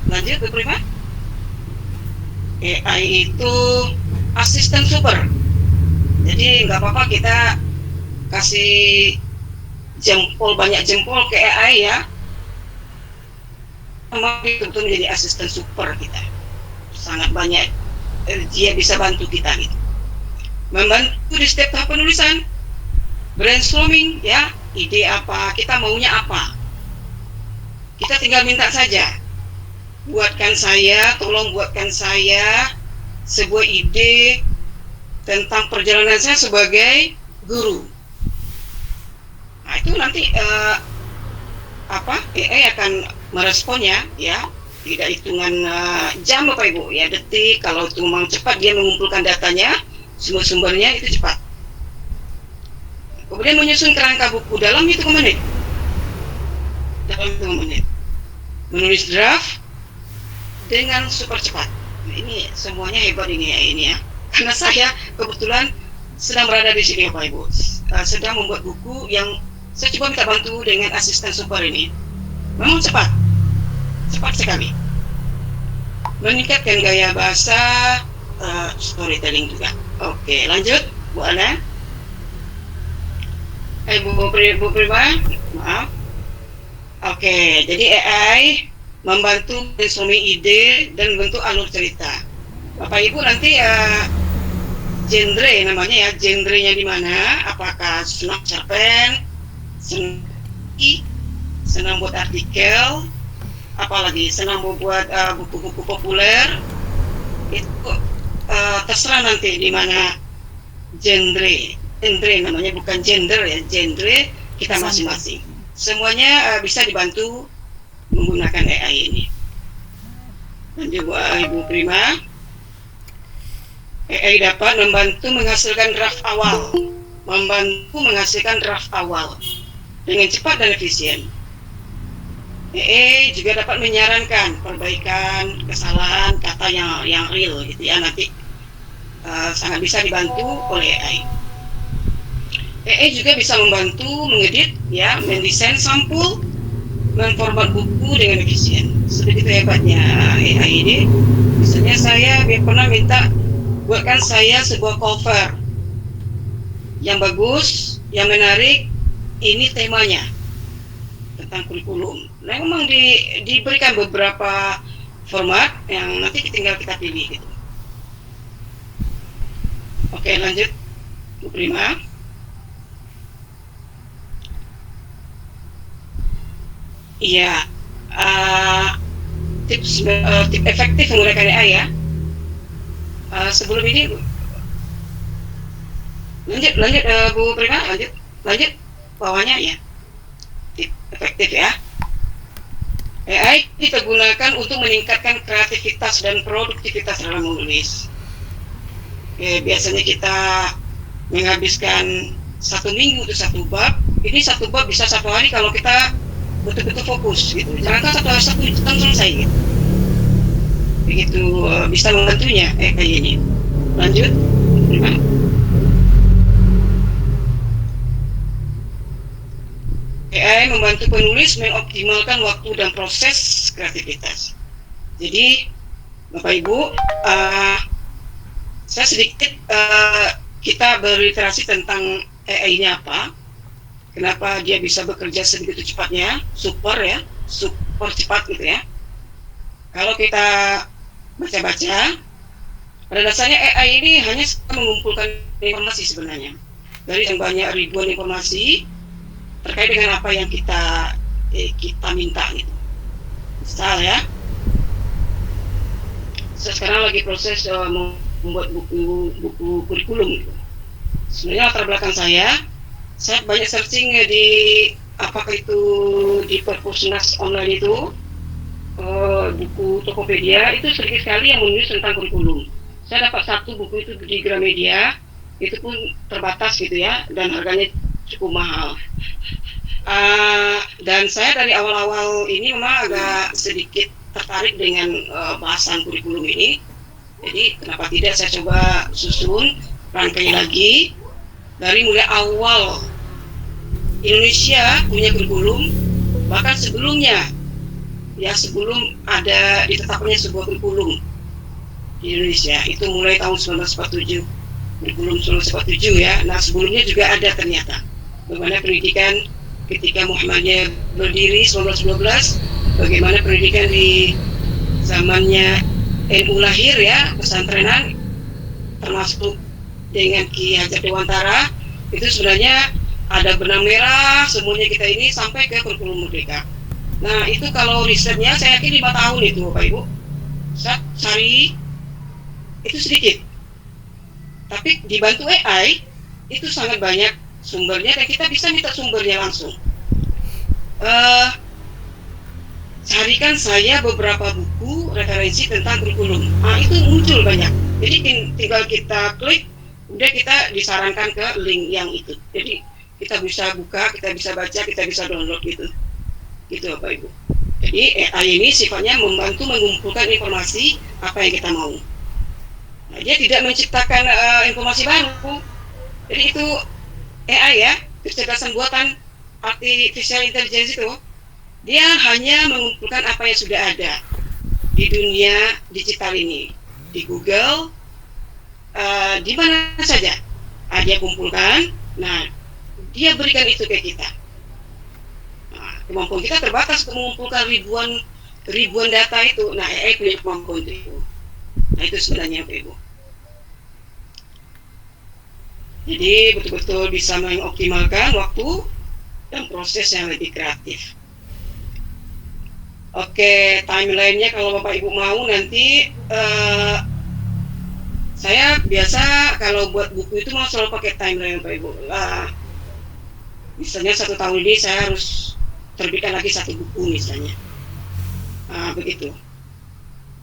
lanjut Bu Prima. AI itu asisten super, jadi nggak apa-apa kita kasih jempol, banyak jempol ke AI ya, memang itu menjadi asisten super kita, sangat banyak dia bisa bantu kita gitu, membantu di setiap tahap penulisan, brainstorming ya, ide apa, kita maunya apa, kita tinggal minta saja, tolong buatkan saya sebuah ide tentang perjalanan saya sebagai guru. Nah itu nanti AI akan meresponnya ya, tidak hitungan jam Bapak Ibu ya, detik. Kalau itu memang cepat dia mengumpulkan datanya, sumber-sumbernya itu cepat. Kemudian menyusun kerangka buku dalam hitungan menit. Menulis draft dengan super cepat. Nah, ini semuanya hebat ini ya. Karena saya kebetulan sedang berada di sini Bapak Ibu, sedang membuat buku yang saya coba minta bantu dengan asisten super ini. Memang cepat sekali. Meningkatkan gaya bahasa, storytelling juga. Oke, lanjut Bu Ana. Bu Prima, maaf. Oke, jadi AI membantu brainstorming ide dan bentuk alur cerita. Bapak Ibu nanti genre namanya ya, genrenya di mana? Apakah senang cerpen, senang buat artikel, apalagi senang membuat buku-buku populer? Itu terserah nanti di mana genre namanya, bukan gender ya, genre kita masing-masing. Semuanya bisa dibantu menggunakan AI ini. Lanjut Ibu Prima. AI dapat membantu menghasilkan draft awal, dengan cepat dan efisien. AI juga dapat menyarankan perbaikan kesalahan kata yang real gitu ya, nanti sangat bisa dibantu oleh AI. AI juga bisa membantu mengedit ya, mendesain sampul, memformat buku dengan efisien. Sebegitu hebatnya AI ini. Misalnya saya pernah minta buatkan saya sebuah cover yang bagus, yang menarik, ini temanya tentang kurikulum. Nah, memang diberikan beberapa format yang nanti tinggal kita pilih gitu. Oke, lanjut Bu Prima. Iya, tip efektif menggunakan AI ya. Sebelum ini lanjut Bu Prima, lanjut bawahnya ya. Tip efektif ya. AI kita gunakan untuk meningkatkan kreativitas dan produktivitas dalam menulis. Biasanya kita menghabiskan 1 minggu untuk 1 bab. Ini 1 bab bisa 1 hari kalau kita betul-betul fokus gitu. Jangan kan 1 jam selesai gitu. Begitu bisa membantunya kayak ini. Lanjut. AI membantu penulis mengoptimalkan waktu dan proses kreativitas. Jadi Bapak Ibu, saya sedikit kita berliterasi tentang AI ini apa, kenapa dia bisa bekerja sebegitu cepatnya, super cepat gitu ya. Kalau kita baca-baca, pada dasarnya AI ini hanya mengumpulkan informasi sebenarnya dari yang banyak ribuan informasi terkait dengan apa yang kita minta gitu. Misal ya, saya sekarang lagi proses membuat buku kurikulum gitu. Sebenarnya latar belakang saya banyak searching di apakah itu di Perpusnas online itu, buku Tokopedia itu sedikit sekali yang menulis tentang kurikulum. Saya dapat 1 buku itu di Gramedia, itu pun terbatas gitu ya, dan harganya cukup mahal. Dan saya dari awal-awal ini memang agak sedikit tertarik dengan bahasan kurikulum ini. Jadi kenapa tidak saya coba susun rangkai lagi dari mulai awal Indonesia punya kurikulum, bahkan sebelumnya ya, sebelum ada ditetapkannya sebuah kurikulum di Indonesia itu mulai tahun 1947, kurikulum 1947 ya. Nah sebelumnya juga ada ternyata bagaimana pendidikan ketika Muhammadiyah berdiri 1912, bagaimana pendidikan di zamannya NU lahir ya, pesantrenan termasuk dengan Ki Hajar Dewantara, itu sebenarnya ada benang merah semuanya kita ini sampai ke kurikulum merdeka. Nah itu kalau risetnya saya yakin 5 tahun itu Bapak Ibu. Saya cari itu sedikit, tapi dibantu AI itu sangat banyak sumbernya dan kita bisa minta sumbernya langsung. Carikan saya beberapa buku referensi tentang kurikulum. Itu muncul banyak. Jadi tinggal kita klik, udah kita disarankan ke link yang itu. Jadi kita bisa buka, kita bisa baca, kita bisa download gitu. Gitu Bapak Ibu. Jadi AI ini sifatnya membantu mengumpulkan informasi apa yang kita mau. Nah, dia tidak menciptakan informasi baru. Jadi itu AI ya, kecerdasan buatan artificial intelligence itu, dia hanya mengumpulkan apa yang sudah ada di dunia digital ini, di Google, di mana saja. Dia kumpulkan, nah dia berikan itu ke kita. Nah, kemampuan kita terbatas untuk mengumpulkan ribuan data itu. Nah, AI punya kemampuan itu. Nah, itu sebenarnya Bapak Ibu. Jadi betul-betul bisa mengoptimalkan waktu dan proses yang lebih kreatif. Oke, timeline-nya kalau Bapak Ibu mau nanti saya biasa kalau buat buku itu mau selalu pakai timeline Bapak Ibu. Misalnya 1 tahun ini saya harus terbitkan lagi 1 buku misalnya. Begitu.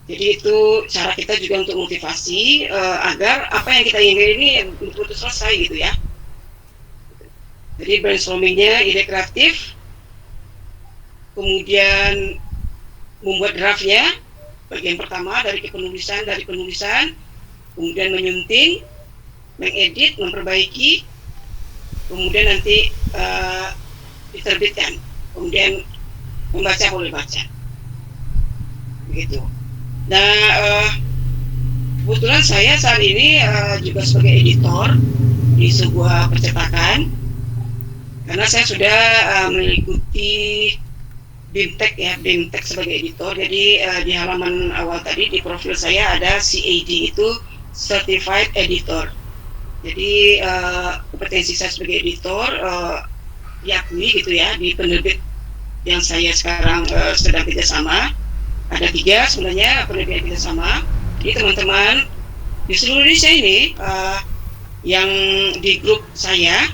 Jadi itu cara kita juga untuk motivasi agar apa yang kita inginkan ini betul-betul selesai gitu ya. Jadi brainstormingnya ide kreatif, kemudian membuat draftnya, bagian pertama dari penulisan, kemudian menyunting, mengedit, memperbaiki, kemudian nanti diterbitkan, kemudian membaca boleh baca, begitu. Nah, kebetulan saya saat ini juga sebagai editor di sebuah percetakan, karena saya sudah mengikuti BIMTEK sebagai editor. Jadi di halaman awal tadi di profil saya ada CAD, itu Certified Editor. Jadi kompetensi saya sebagai editor diakui gitu ya di penerbit yang saya sekarang sedang kerjasama. Ada 3 sebenarnya penerbit yang kerjasama. Jadi teman-teman di seluruh Indonesia ini yang di grup saya,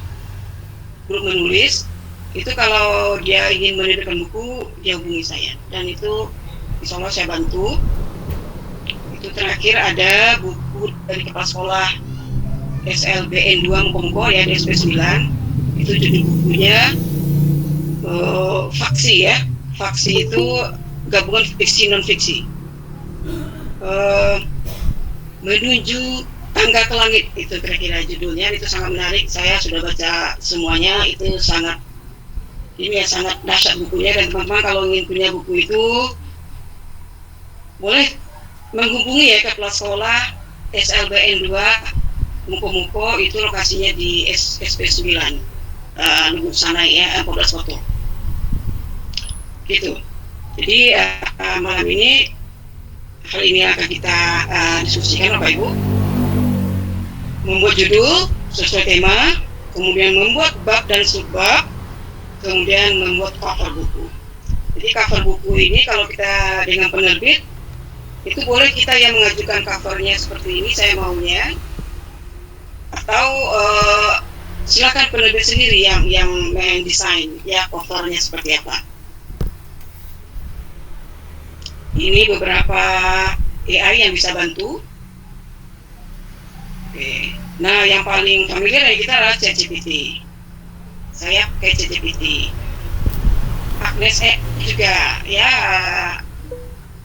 grup menulis, itu kalau dia ingin menerbitkan buku, dia hubungi saya. Dan itu insya Allah saya bantu. Itu terakhir ada buku dari kepala sekolah SLBN 2 Mongko ya, DSP 9. Itu judul bukunya Faksi ya. Faksi itu gabungan fiksi non fiksi. Menuju tangga ke langit, itu kira-kira judulnya. Itu sangat menarik. Saya sudah baca semuanya. Itu sangat sangat dahsyat bukunya. Dan teman-teman kalau ingin punya buku itu boleh menghubungi ya kepala sekolah SLBN 2 Muko itu lokasinya di SP 9 Nunggu sana ya, 14 foto gitu. Jadi malam ini hal ini akan kita diskusikan Bapak Ibu, membuat judul sesuai tema, kemudian membuat bab dan subbab, kemudian membuat cover buku. Jadi cover buku ini kalau kita dengan penerbit itu boleh kita yang mengajukan covernya seperti ini, saya maunya, atau silakan penerbit sendiri yang mendesain ya covernya seperti apa. Ini beberapa AI yang bisa bantu. Oke. Nah, yang paling familiar dari kita adalah ChatGPT. Saya pakai ChatGPT. Agnes juga ya.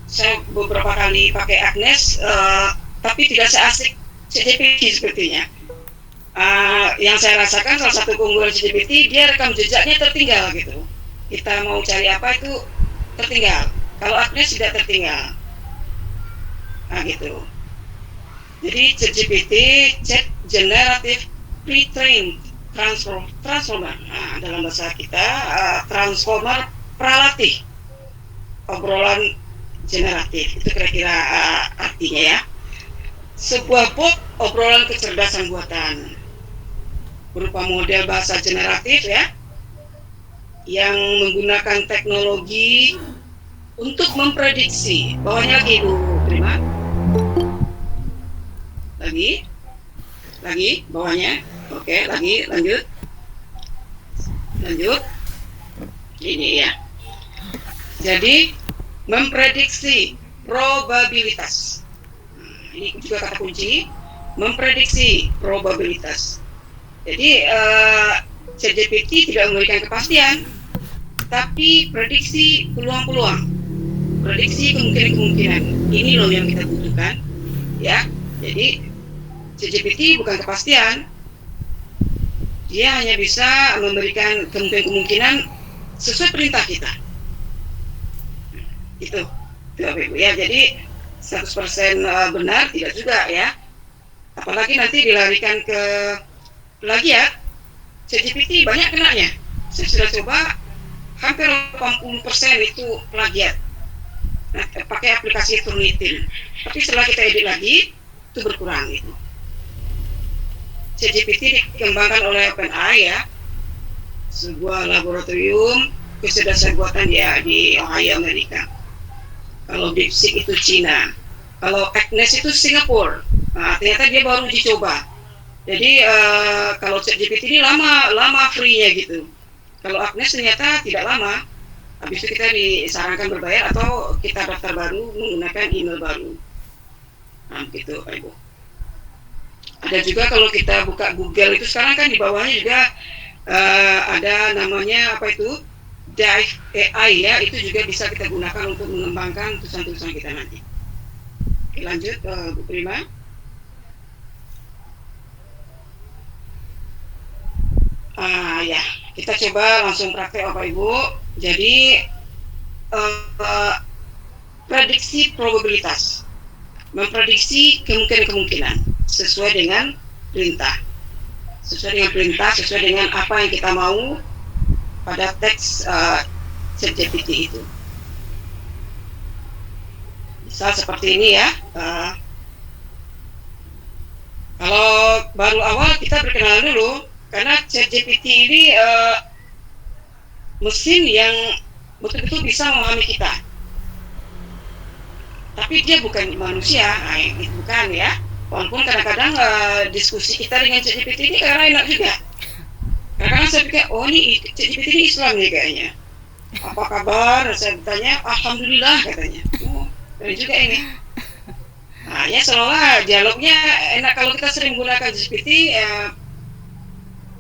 Saya beberapa kali pakai Agnes, tapi tidak seasik ChatGPT sepertinya. Yang saya rasakan salah satu keunggulan ChatGPT, dia rekam jejaknya tertinggal gitu. Kita mau cari apa itu tertinggal. Kalau Agnes tidak tertinggal. Nah gitu. Jadi ChatGPT, Chat Generative Pre-trained Transformer. Nah, dalam bahasa kita transformer pralatih obrolan generatif. Itu kira-kira artinya ya. Sebuah bot obrolan kecerdasan buatan berupa model bahasa generatif ya, yang menggunakan teknologi untuk memprediksi. Bawahnya lagi Bu Prima. Lagi bawahnya. Oke, lagi lanjut. Ini ya. Jadi memprediksi probabilitas. Ini juga kata kunci, memprediksi probabilitas. Jadi ChatGPT tidak memberikan kepastian, tapi prediksi peluang-peluang, prediksi kemungkinan-kemungkinan. Ini loh yang kita butuhkan, ya. Jadi ChatGPT bukan kepastian, dia hanya bisa memberikan kemungkinan-kemungkinan sesuai perintah kita. Itu Bapak Ibu ya. Jadi 100% benar tidak juga ya. Apalagi nanti dilarikan ke plagiat, ChatGPT banyak kenanya. Saya sudah coba hampir 80% itu plagiat. Nah, pakai aplikasi Turnitin. Tapi setelah kita edit lagi, itu berkurang gitu. ChatGPT dikembangkan oleh OpenAI ya, sebuah laboratorium kecerdasan buatan di Ohio, Amerika. Kalau DeepSeek itu Cina, kalau Agnes itu Singapura. Nah, ternyata dia baru uji coba. Jadi kalau ChatGPT ini lama free-nya gitu. Kalau Agnes ternyata tidak lama. Habis itu kita disarankan berbayar atau kita daftar baru menggunakan email baru. Nah, gitu Pak Ibu. Ada juga kalau kita buka Google itu sekarang kan di bawahnya juga ada namanya apa itu? Dive AI ya, itu juga bisa kita gunakan untuk mengembangkan tulisan-tulisan kita nanti. Oke, lanjut Bu Prima. Ya, kita coba langsung praktek Bapak Ibu. Jadi prediksi probabilitas, memprediksi kemungkinan-kemungkinan sesuai dengan perintah, sesuai dengan apa yang kita mau pada teks ChatGPT itu. Misal seperti ini ya. Kalau baru awal kita berkenalan dulu, karena ChatGPT ini mesin yang betul-betul bisa memahami kita. Tapi dia bukan manusia, bukan ya. Walaupun kadang-kadang diskusi kita dengan ChatGPT ini karena enak juga. Kadang-kadang saya pikir, oh ini ChatGPT ini Islam nih kayaknya. Apa kabar? Saya bertanya, Alhamdulillah katanya. Oh, keren juga ini. Nah, ya seolah dialognya enak kalau kita sering gunakan GPT.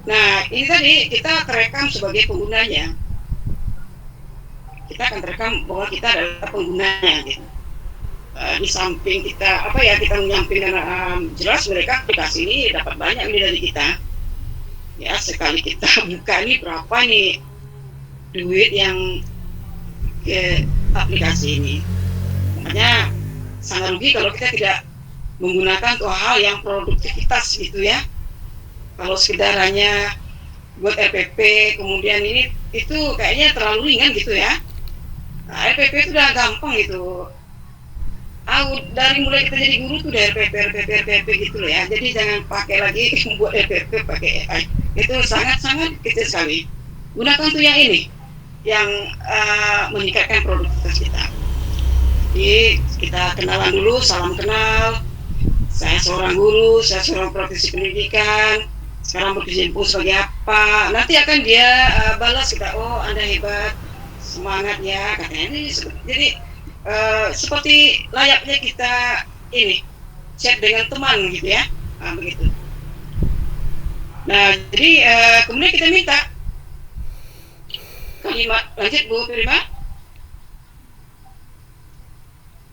Nah, ini tadi kita terekam sebagai penggunanya. Kita akan terekam bahwa kita adalah penggunanya. Gitu. Di samping kita kita menyampingkan jelas mereka aplikasi ini dapat banyak ini dari kita. Ya sekali kita buka ini berapa nih duit yang ke aplikasi ini. Makanya sangat rugi kalau kita tidak menggunakan hal yang produktivitas gitu ya. Kalau sekedar hanya buat RPP kemudian ini itu kayaknya terlalu ringan gitu ya. Nah, RPP itu udah gampang gitu. Dari mulai kita jadi guru tuh udah RPP gitu loh ya. Jadi jangan pakai lagi buat RPP pakai AI. Itu sangat-sangat kecil sekali. Gunakan tuh yang ini yang meningkatkan produktivitas kita. Jadi kita kenalan dulu, salam kenal. Saya seorang guru, saya seorang praktisi pendidikan. Sekarang berkecimpung sebagai apa? Nanti akan dia balas kita, oh Anda hebat, semangat ya katanya. Jadi seperti layaknya kita ini chat dengan teman gitu ya, begitu. Nah jadi kemudian kita minta kalimat lanjut Bu Prima.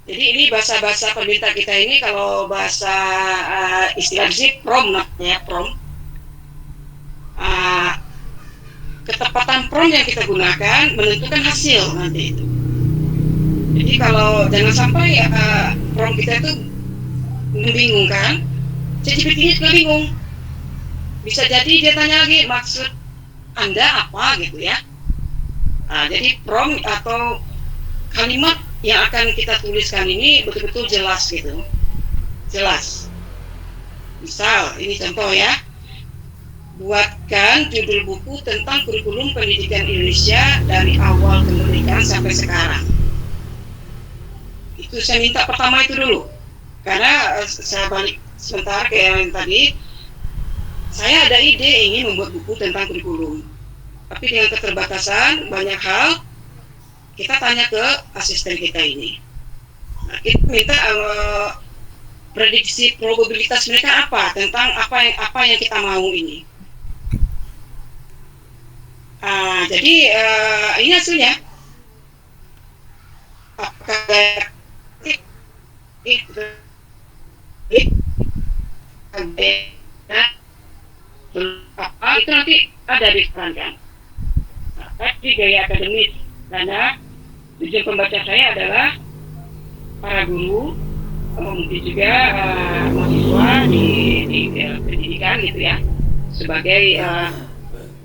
Jadi ini bahasa-bahasa pemerintah kita ini kalau bahasa istilah sih prom namanya prom. Ketepatan prom yang kita gunakan menentukan hasil nanti itu. Jadi kalau jangan sampai prom kita itu membingungkan, ChatGPT juga bingung. Bisa jadi dia tanya lagi maksud Anda apa gitu ya. Jadi prom atau kalimat yang akan kita tuliskan ini betul-betul jelas gitu. Jelas. Misal, ini contoh ya. Buatkan judul buku tentang kurikulum pendidikan Indonesia dari awal kemerdekaan sampai sekarang. Itu saya minta pertama itu dulu. Karena saya balik sebentar ke yang tadi. Saya ada ide ingin membuat buku tentang kurikulum. Tapi dengan keterbatasan banyak hal, kita tanya ke asisten kita ini. Nah, kita minta prediksi probabilitas mereka apa tentang apa yang kita mau ini. Jadi ini hasilnya. Apakah itu nanti ada diterangkan. Tapi gaya akademis karena tujuan pembaca saya adalah para guru, mungkin juga mahasiswa di pendidikan gitu ya, sebagai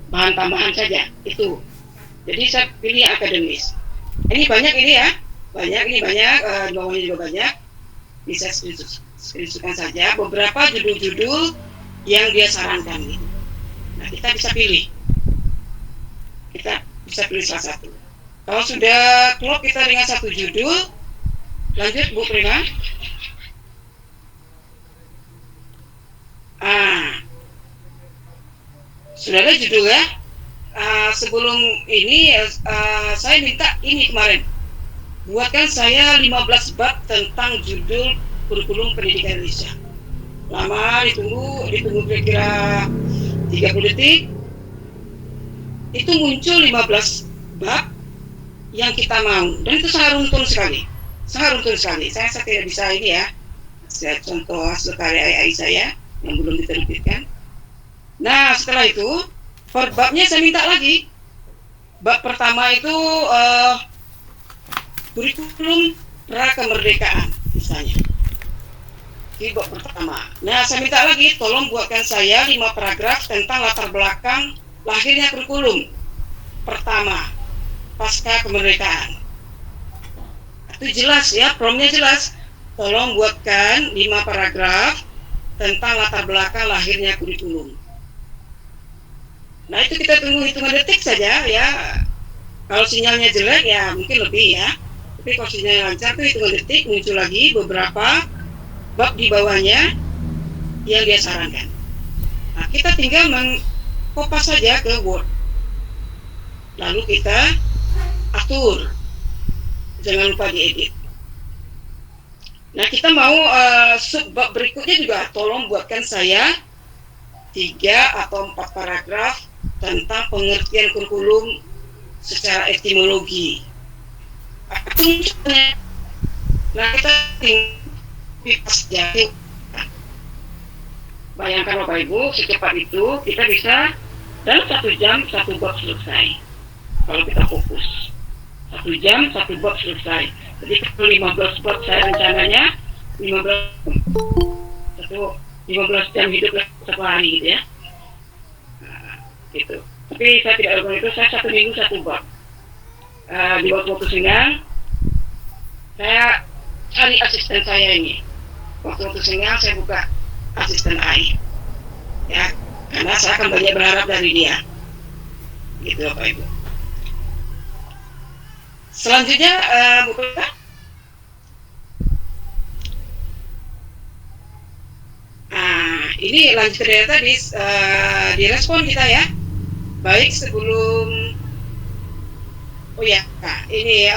bahan tambahan saja itu. Jadi saya pilih akademis. Ini banyak ini ya, di bawahnya juga banyak. Bisa screenshotkan saja beberapa judul-judul yang dia sarankan gitu. Nah kita bisa pilih. Kita bisa pilih salah satu. Kalau sudah klop kita dengan satu judul, lanjut Bu Prima. Sudah ada judul ya. Sebelum ini saya minta ini kemarin. Buatkan saya 15 bab tentang judul kurikulum pendidikan Indonesia. Lama ditunggu kira-kira 30 detik. Itu muncul 15 bab yang kita mau, dan itu sangat runtun sekali. Saya tidak bisa ini ya. Saya contoh hasil karya AI saya yang belum diterbitkan. Nah setelah itu per babnya saya minta lagi. Bab pertama itu kurikulum prakemerdekaan misalnya. Ini bab pertama. Nah saya minta lagi tolong buatkan saya 5 paragraf tentang latar belakang lahirnya kurikulum pertama pasca kemerdekaan. Itu jelas ya, promnya jelas. Tolong buatkan 5 paragraf tentang latar belakang lahirnya kurikulum. Nah, itu kita tunggu hitungan detik saja ya. Kalau sinyalnya jelek ya mungkin lebih ya. Tapi kalau sinyalnya lancar tuh hitungan detik muncul lagi beberapa bab di bawahnya yang dia sarankan. Nah, kita tinggal mengkopas saja ke Word. Lalu kita atur. Jangan lupa diedit. Nah, kita mau subbab berikutnya juga tolong buatkan saya 3 atau 4 paragraf tentang pengertian kurikulum secara etimologi. Nah, kita tinggal jauh. Bayangkan Bapak Ibu, secepat itu kita bisa dalam 1 jam 1 bab selesai. Kalau kita fokus 1 jam 1 bab selesai. Jadi kalau 15 bab saya rencananya 15 jam hidup satu hari gitu ya. Nah, gitu. Tapi saya tidak lakukan itu, saya 1 minggu 1 bab. Di waktu senggang saya cari asisten saya ini. Waktu senggang saya buka asisten AI. Ya, karena saya akan banyak berharap dari dia. Gitu Bapak Ibu. Selanjutnya Bu Prima. Ini lanjut dari tadi direspon kita ya. Baik sebelum ini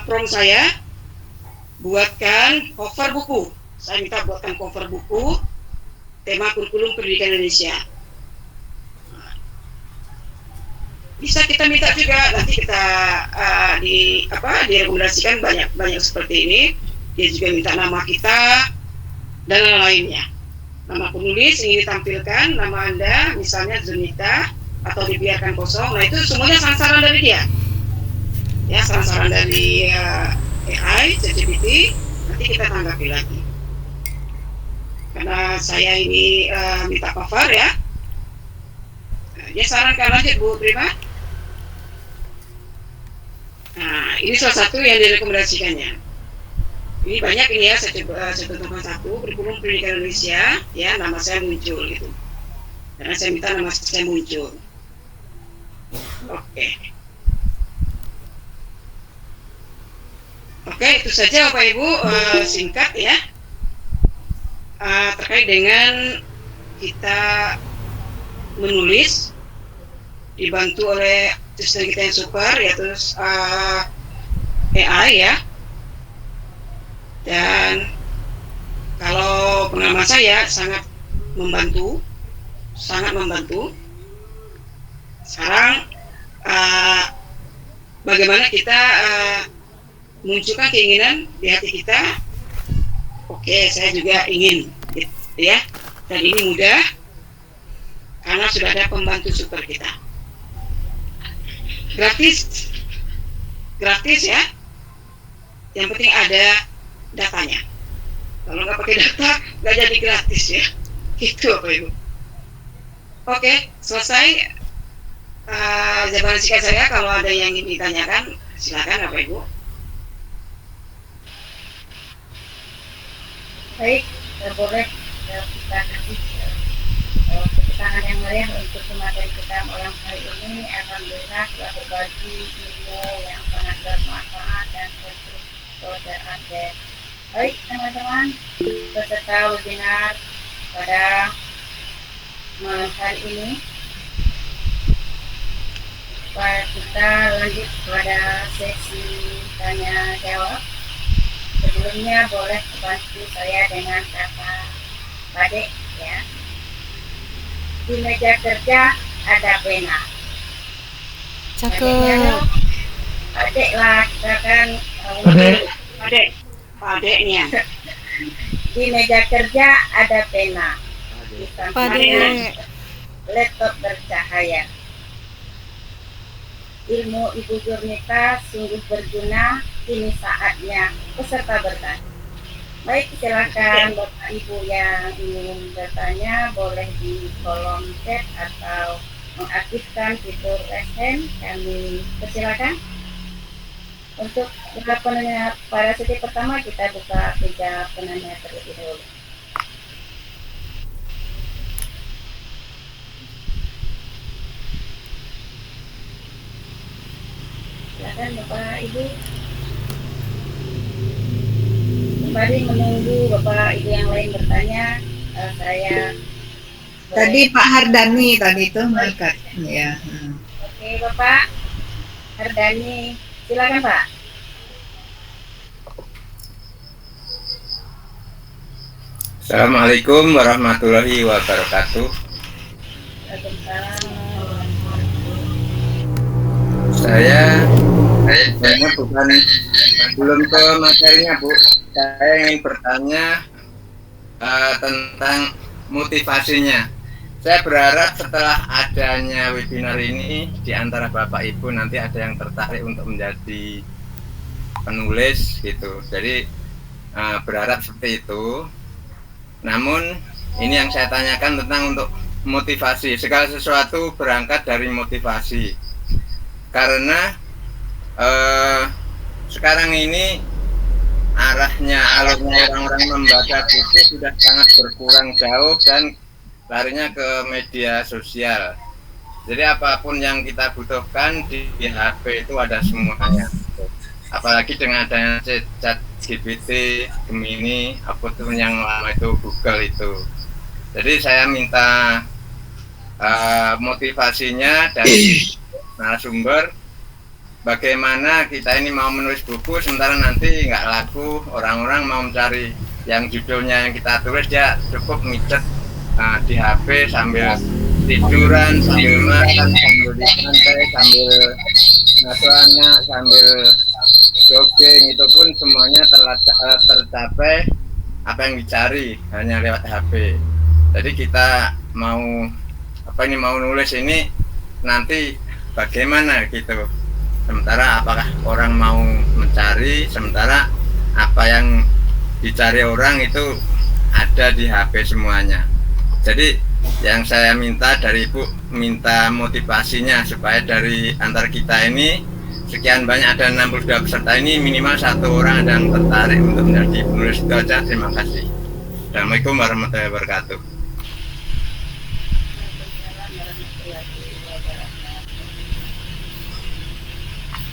prompt saya buatkan cover buku. Saya minta buatkan cover buku tema kurikulum pendidikan Indonesia. Bisa kita minta juga nanti kita direkomendasikan banyak seperti ini. Dia juga minta nama kita dan lain-lainnya. Nama penulis ingin ditampilkan, nama Anda misalnya Zunita atau dibiarkan kosong. Nah, itu semuanya saran-saran dari dia. Ya, saran-saran dari AI, ChatGPT, nanti kita tanggapi lagi. Karena saya ini minta cover ya. Dia sarankan lanjut Bu Prima. Nah, ini salah satu yang direkomendasikannya. Ini banyak ini ya, saya contohkan satu, kurikulum pendidikan Indonesia, ya nama saya muncul gitu. Karena saya minta nama saya muncul. Oke, itu saja Bapak Ibu singkat ya terkait dengan kita menulis dibantu oleh asisten kita yang super yaitu AI ya. Dan kalau pengalaman saya sangat membantu. Sekarang bagaimana kita munculkan keinginan di hati kita. Oke, saya juga ingin, gitu ya. Dan ini mudah karena sudah ada pembantu super kita. Gratis ya. Yang penting ada datanya. Kalau nggak pakai data, nggak jadi gratis ya. Gitu Bapak Ibu. Oke, selesai jawaban singkat saya. Kalau ada yang ingin ditanyakan, silakan Bapak Ibu. Baik, boleh kita kasih tepuk tangan yang meriah untuk materi kita malam hari ini. Alhamdulillah telah berbagi ilmu yang sangat bermanfaat dan bermanfaat. Baik teman-teman, peserta webinar pada malam hari ini, kita lanjut pada sesi tanya jawab. Sebelumnya boleh bantu saya dengan kata Pade ya. Di meja kerja ada pena. Cakep. Pade lah, kita kan Padenya. Di meja kerja ada pena. Di sampingnya laptop bercahaya. Ilmu Ibu Zurnita sungguh berguna. Kini saatnya peserta bertanya. Baik, silakan Bapak Ibu yang ingin bertanya boleh di kolom chat atau mengaktifkan fitur raise hand. Kami persilakan. Untuk penanya pada sesi pertama kita buka 3 penanya terlebih dahulu. Silakan Bapak Ibu. Kembali menunggu Bapak Ibu yang lain bertanya. Saya Tadi Pak Hardani tadi itu ngangkat. Ya. Oke Bapak Hardani, silakan Pak. Assalamualaikum warahmatullahi wabarakatuh. Waalaikumsalam. Saya bukan belum ke materinya Bu. Saya ingin bertanya tentang motivasinya. Saya berharap setelah adanya webinar ini di antara Bapak Ibu nanti ada yang tertarik untuk menjadi penulis gitu. Jadi berharap seperti itu. Namun ini yang saya tanyakan tentang untuk motivasi. Segala sesuatu berangkat dari motivasi. Karena sekarang ini alurnya orang-orang membaca buku sudah sangat berkurang jauh dan larinya ke media sosial. Jadi apapun yang kita butuhkan di HP itu ada semuanya. Apalagi dengan adanya ChatGPT, Gemini, apapun yang lama itu Google itu. Jadi saya minta motivasinya dari narasumber. Bagaimana kita ini mau menulis buku sementara nanti nggak laku, orang-orang mau mencari yang judulnya yang kita tulis dia cukup micet di HP sambil tiduran, sambil makan, sambil di pantai, sambil ngasuh anak, sambil jogging, itu pun semuanya tercapai apa yang dicari hanya lewat HP. Jadi kita mau mau nulis ini nanti bagaimana gitu. Sementara apakah orang mau mencari, sementara apa yang dicari orang itu ada di HP semuanya. Jadi yang saya minta dari Ibu, minta motivasinya supaya dari antar kita ini sekian banyak, ada 62 peserta ini, minimal satu orang ada yang tertarik untuk menjadi penulis. Itu aja, terima kasih. Assalamualaikum warahmatullahi wabarakatuh.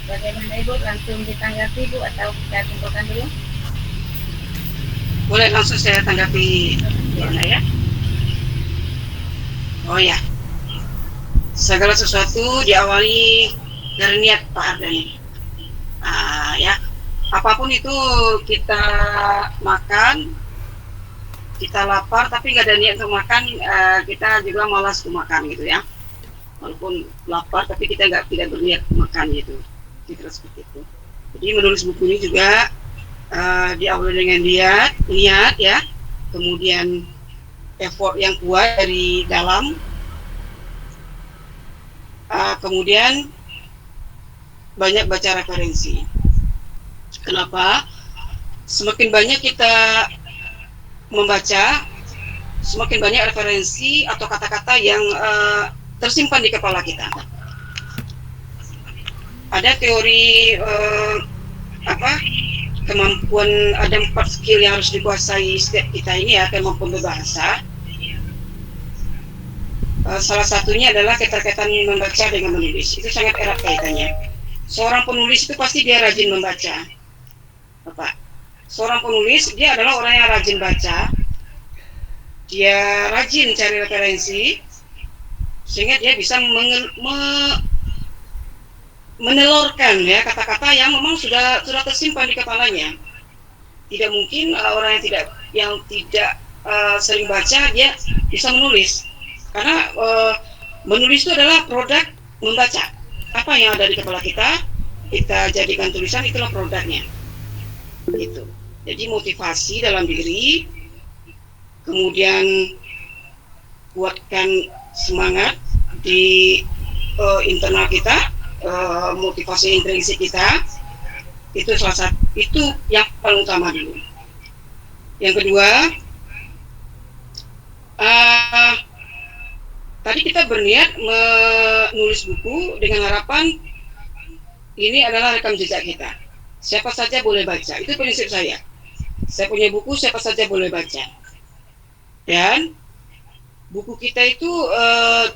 Bagaimana Ibu, langsung ditanggapi Bu atau kita simpulkan dulu? Boleh langsung saya tanggapi ya. Oh ya, segala sesuatu diawali dari niat Pak Ardani. Ya, apapun itu kita makan, kita lapar tapi nggak ada niat untuk makan, kita juga malas untuk makan gitu ya. Walaupun lapar tapi kita tidak berniat makan gitu. Kira seperti itu. Jadi menulis buku ini juga diawali dengan niat ya, kemudian effort yang kuat dari dalam, kemudian banyak baca referensi. Kenapa? Semakin banyak kita membaca, semakin banyak referensi atau kata-kata yang tersimpan di kepala kita. Ada teori kemampuan, ada 4 skill yang harus dikuasai setiap kita ini ya, kemampuan berbahasa. Salah satunya adalah keterkaitan membaca dengan menulis. Itu sangat erat kaitannya. Seorang penulis itu pasti dia rajin membaca, Bapak. Seorang penulis dia adalah orang yang rajin baca, dia rajin cari referensi, sehingga dia bisa menelurkan ya kata-kata yang memang sudah tersimpan di kepalanya. Tidak mungkin orang yang tidak sering baca dia bisa menulis, karena menulis itu adalah produk membaca. Apa yang ada di kepala kita jadikan tulisan, itulah produknya. Gitu. Jadi motivasi dalam diri, kemudian kuatkan semangat di internal kita, motivasi intrinsik kita, itu salah satu, itu yang paling utama dulu. Yang kedua, tadi kita berniat menulis buku dengan harapan ini adalah rekam jejak kita. Siapa saja boleh baca, itu prinsip saya. Saya punya buku, siapa saja boleh baca. Dan buku kita itu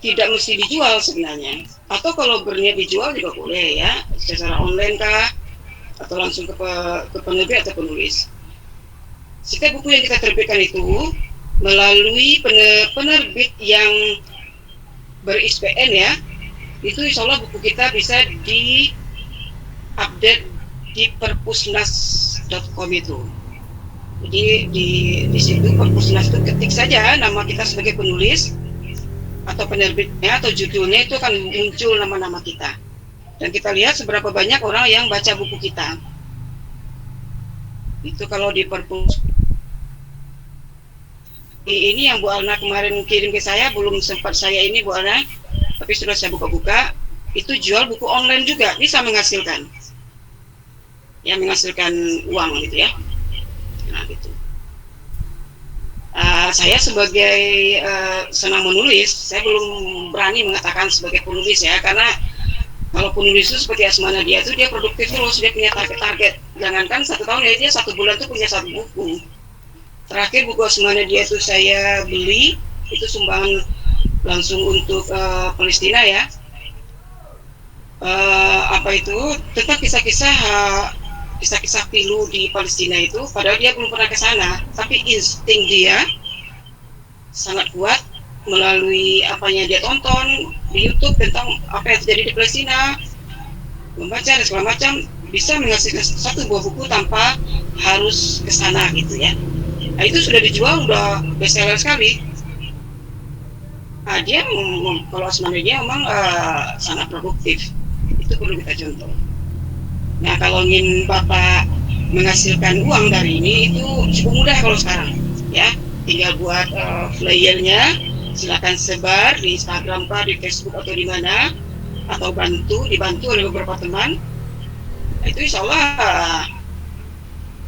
tidak mesti dijual sebenarnya. Atau kalau berniat dijual juga boleh ya, secara online kah, atau langsung ke penerbit atau penulis. Setiap buku yang kita terbitkan itu melalui penerbit yang ber-ISBN ya, itu insya Allah buku kita bisa di-update di perpusnas.com itu. Jadi di situ perpusnas itu ketik saja nama kita sebagai penulis atau penerbitnya atau judulnya, itu akan muncul nama-nama kita. Dan kita lihat seberapa banyak orang yang baca buku kita. Itu kalau di perpus. Ini yang Bu Alna kemarin kirim ke saya, belum sempat saya ini Bu Alna, tapi sudah saya buka-buka. Itu jual buku online juga, bisa menghasilkan. Ya, menghasilkan uang gitu ya. Nah gitu. Saya sebagai senang menulis, saya belum berani mengatakan sebagai penulis ya, karena kalau penulis itu seperti Asma Nadia itu dia produktif terus, dia punya target-target. Jangankan 1 tahun ya, dia 1 bulan tuh punya 1 buku. Terakhir buku Asma Nadia itu saya beli, itu sumbangan langsung untuk Palestina ya. Apa itu tentang kisah-kisah pilu di Palestina itu, padahal dia belum pernah ke sana, tapi insting dia sangat kuat melalui apa yang dia tonton di YouTube tentang apa yang terjadi di Palestina, membaca dan segala macam, bisa menghasilkan 1 buah buku tanpa harus ke sana gitu ya. Nah, itu sudah dijual, udah bestseller sekali. Dia kalau sebenarnya dia memang sangat produktif, itu perlu kita contoh. Nah, kalau ingin Bapak menghasilkan uang dari ini itu cukup mudah kalau sekarang ya, tinggal buat flyernya, silakan sebar di Instagram Pak, di Facebook atau di mana, atau dibantu oleh beberapa teman. Itu insya Allah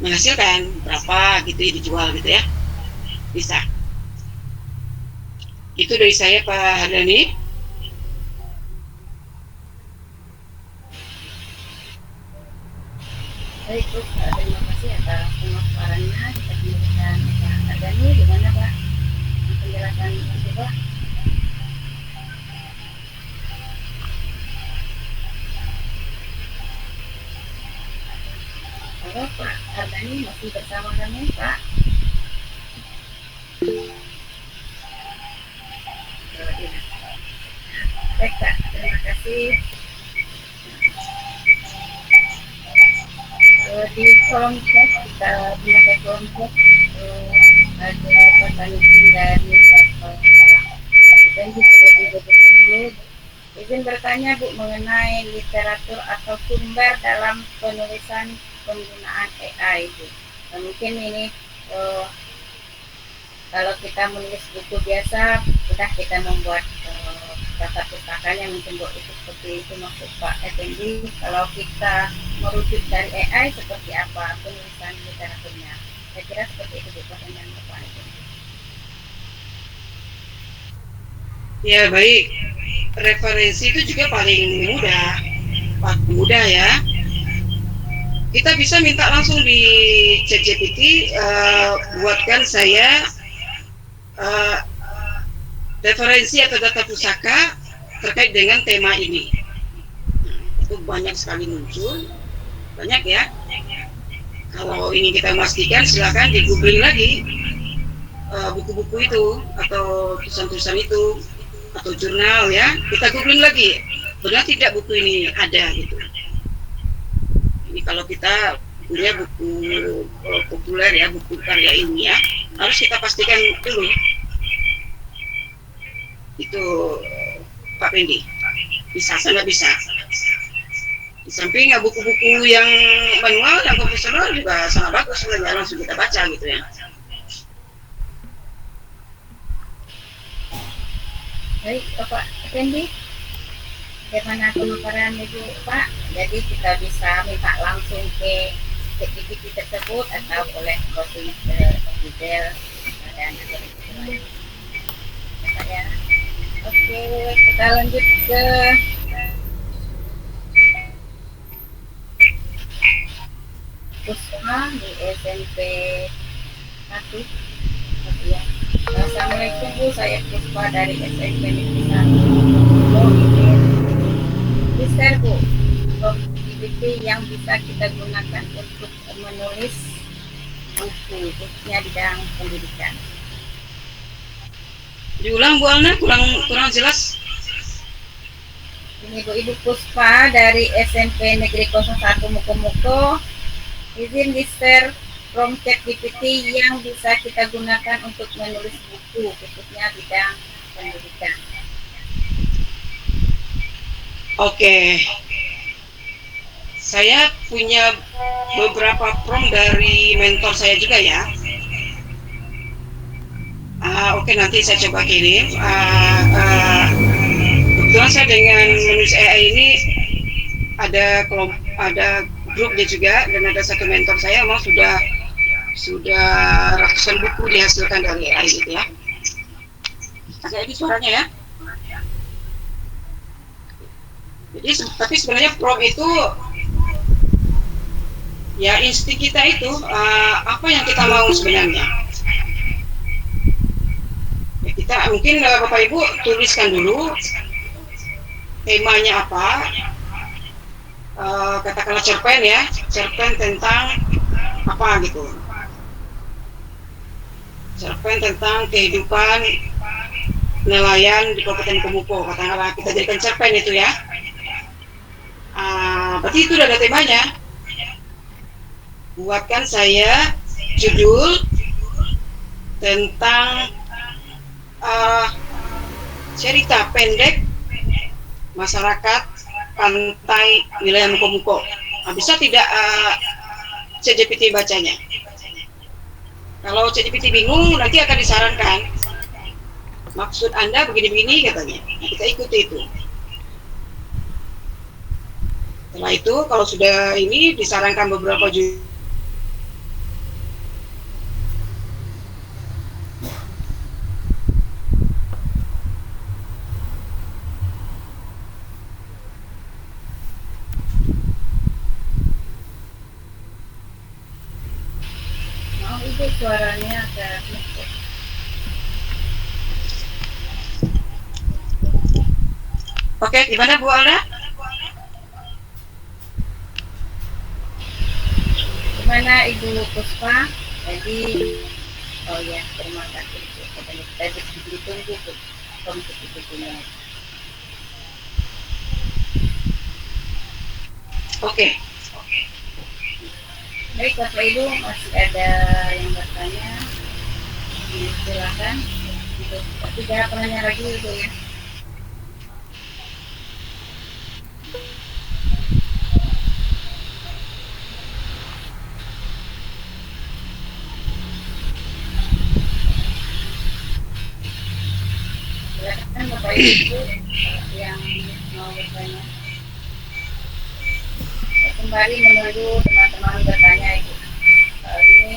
menghasilkan berapa gitu ya, dijual gitu ya, bisa. Itu dari saya Pak Hardani. Baik Bu, terima kasih atas pemaparannya. Kita berikan Pak Hardani, gimana Pak penjelasan itu Pak? Halo Pak Hardani, masih bersama kami Pak? Baik Pak, terima kasih. Di kolom chat kita gunakan kolom chat, ada pertanyaan dari Bapak Janji seperti dulu. Izin bertanya Bu mengenai literatur atau sumber dalam penulisan penggunaan AI Bu. Mungkin ini kalau kita menulis buku biasa, sudah kita membuat kata pustakanya, mungkin Bu itu seperti itu maksud Pak Effendi. Kalau kita merujuk dari AI, seperti apa penulisan literaturnya? Saya kira seperti itu Bu pertanyaan Pak Effendi. Ya baik, referensi itu juga paling mudah ya. Kita bisa minta langsung di ChatGPT, buatkan saya referensi atau data pusaka terkait dengan tema ini. Itu banyak sekali muncul, banyak ya. Kalau ingin kita memastikan, silakan di googling lagi buku-buku itu atau tulisan-tulisan itu atau jurnal ya. Kita googling lagi, benar tidak buku ini ada gitu. Ini kalau kita punya buku populer ya, buku karya ilmiah, harus kita pastikan dulu. Itu Pak Pendi bisa, sangat bisa. Di samping ya buku-buku yang manual, yang konvensional juga sangat bagus sebenarnya, langsung kita baca gitu ya. Baik Bapak Effendi, bagaimana pemaparan Ibu Pak? Jadi kita bisa minta langsung ke ChatGPT tersebut atau boleh browsing ke Google dan lain-lain. Ya. Oke, kita lanjut ke Puspa di SMP 1. Oke, Ya. Assalamualaikum Bu, saya Puspa dari SMP Negeri 1. Oh, ini Mister Bu, activity yang bisa kita gunakan untuk menulis buku, khususnya di bidang pendidikan. Diulang Bu Alna, kurang jelas. Ini Bu Ibu Puspa dari SMP Negeri 01 Muko-Muko. Izin di-share from ChatGPT yang bisa kita gunakan untuk menulis buku, khususnya bidang pendidikan. Oke. Saya punya beberapa prompt dari mentor saya juga ya. Oke, nanti saya coba kirim. Kebetulan saya dengan menulis AI ini ada grupnya juga, dan ada satu mentor saya memang sudah ratusan buku dihasilkan dari AI gitu ya. Agak ini suaranya ya. Jadi tapi sebenarnya prompt itu ya insting kita itu apa yang kita mau sebenarnya. Ya, kita mungkin Bapak Ibu tuliskan dulu temanya apa. Katakanlah cerpen tentang apa gitu, cerpen tentang kehidupan nelayan di Kabupaten Komuko, katakanlah kita jadikan cerpen itu ya. Berarti itu udah ada temanya. Buatkan saya judul tentang cerita pendek masyarakat pantai wilayah Muko-Muko. Bisa tidak ChatGPT bacanya? Kalau ChatGPT bingung, nanti akan disarankan maksud Anda begini-begini katanya. Nah, kita ikuti itu. Setelah itu, kalau sudah ini disarankan beberapa judul. Itu suaranya agak mekar. Oke, gimana Bu Alda? Gimana Ibu Puspa? Jadi, oh ya, terima kasih. Tadi ditunggu komputer. Oke. Baik Bapak Ibu, masih ada yang bertanya? Silakan. Tidak penanya lagi Ibu ya. Silakan Bapak Ibu yang mau bertanya. Kembali menunggu teman-teman bertanya Ibu. Ini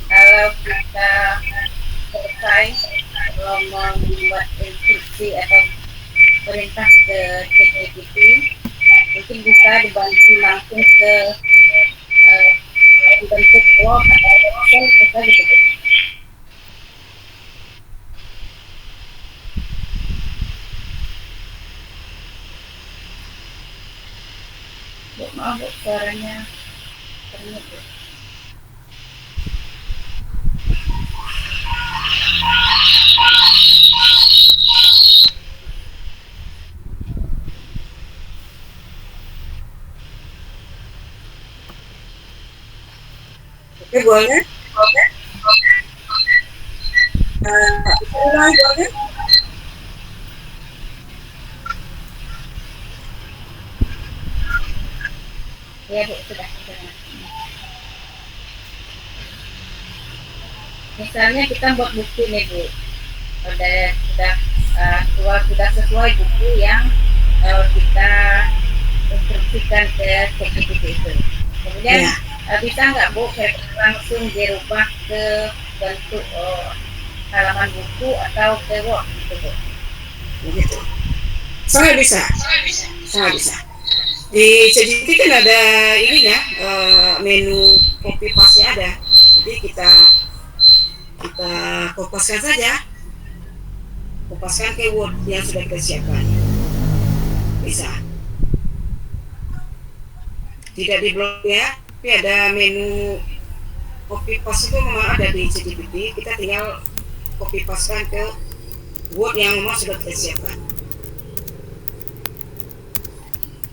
kalau kita selesai belum membuat instruksi atau perintah ke ChatGPT, mungkin bisa dibantu langsung ke bentuk Word atau Excel kita gitu. Bu, maaf Bu, suaranya termute. Oke, boleh. Oke. Ulang boleh. Ya Bu, sudah. Misalnya kita buat buku nih Bu, sudah sesuai buku yang kita instruksikan ke ChatGPT itu. Kemudian bisa nggak Bu langsung dirubah ke bentuk halaman buku atau ke Word gitu Bu? Begitu. Sangat bisa. Di ChatGPT kan ada ini ya, menu copy paste ada. Jadi kita kita kopaskan saja, kopaskan ke Word yang sudah kita siapkan. Bisa. Tidak di blok ya, tapi ada menu copy paste itu memang ada di ChatGPT. Kita tinggal copy pastekan ke Word yang memang sudah kita siapkan.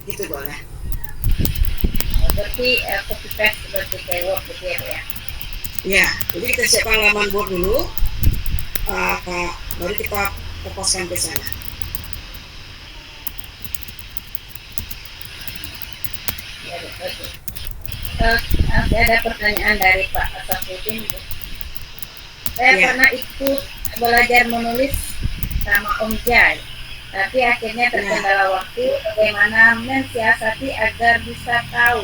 Itu boleh. Berarti copy paste seperti kayak Word gitu ya. Ya, jadi kita siapkan halaman Word dulu, baru kita kopaskan ke sana. Ya, betul. Masih ada pertanyaan dari Pak Asafudin. Saya Ya. pernah ikut belajar menulis sama Om Jai, tapi akhirnya terkendala waktu. Bagaimana mensiasati agar bisa tahu,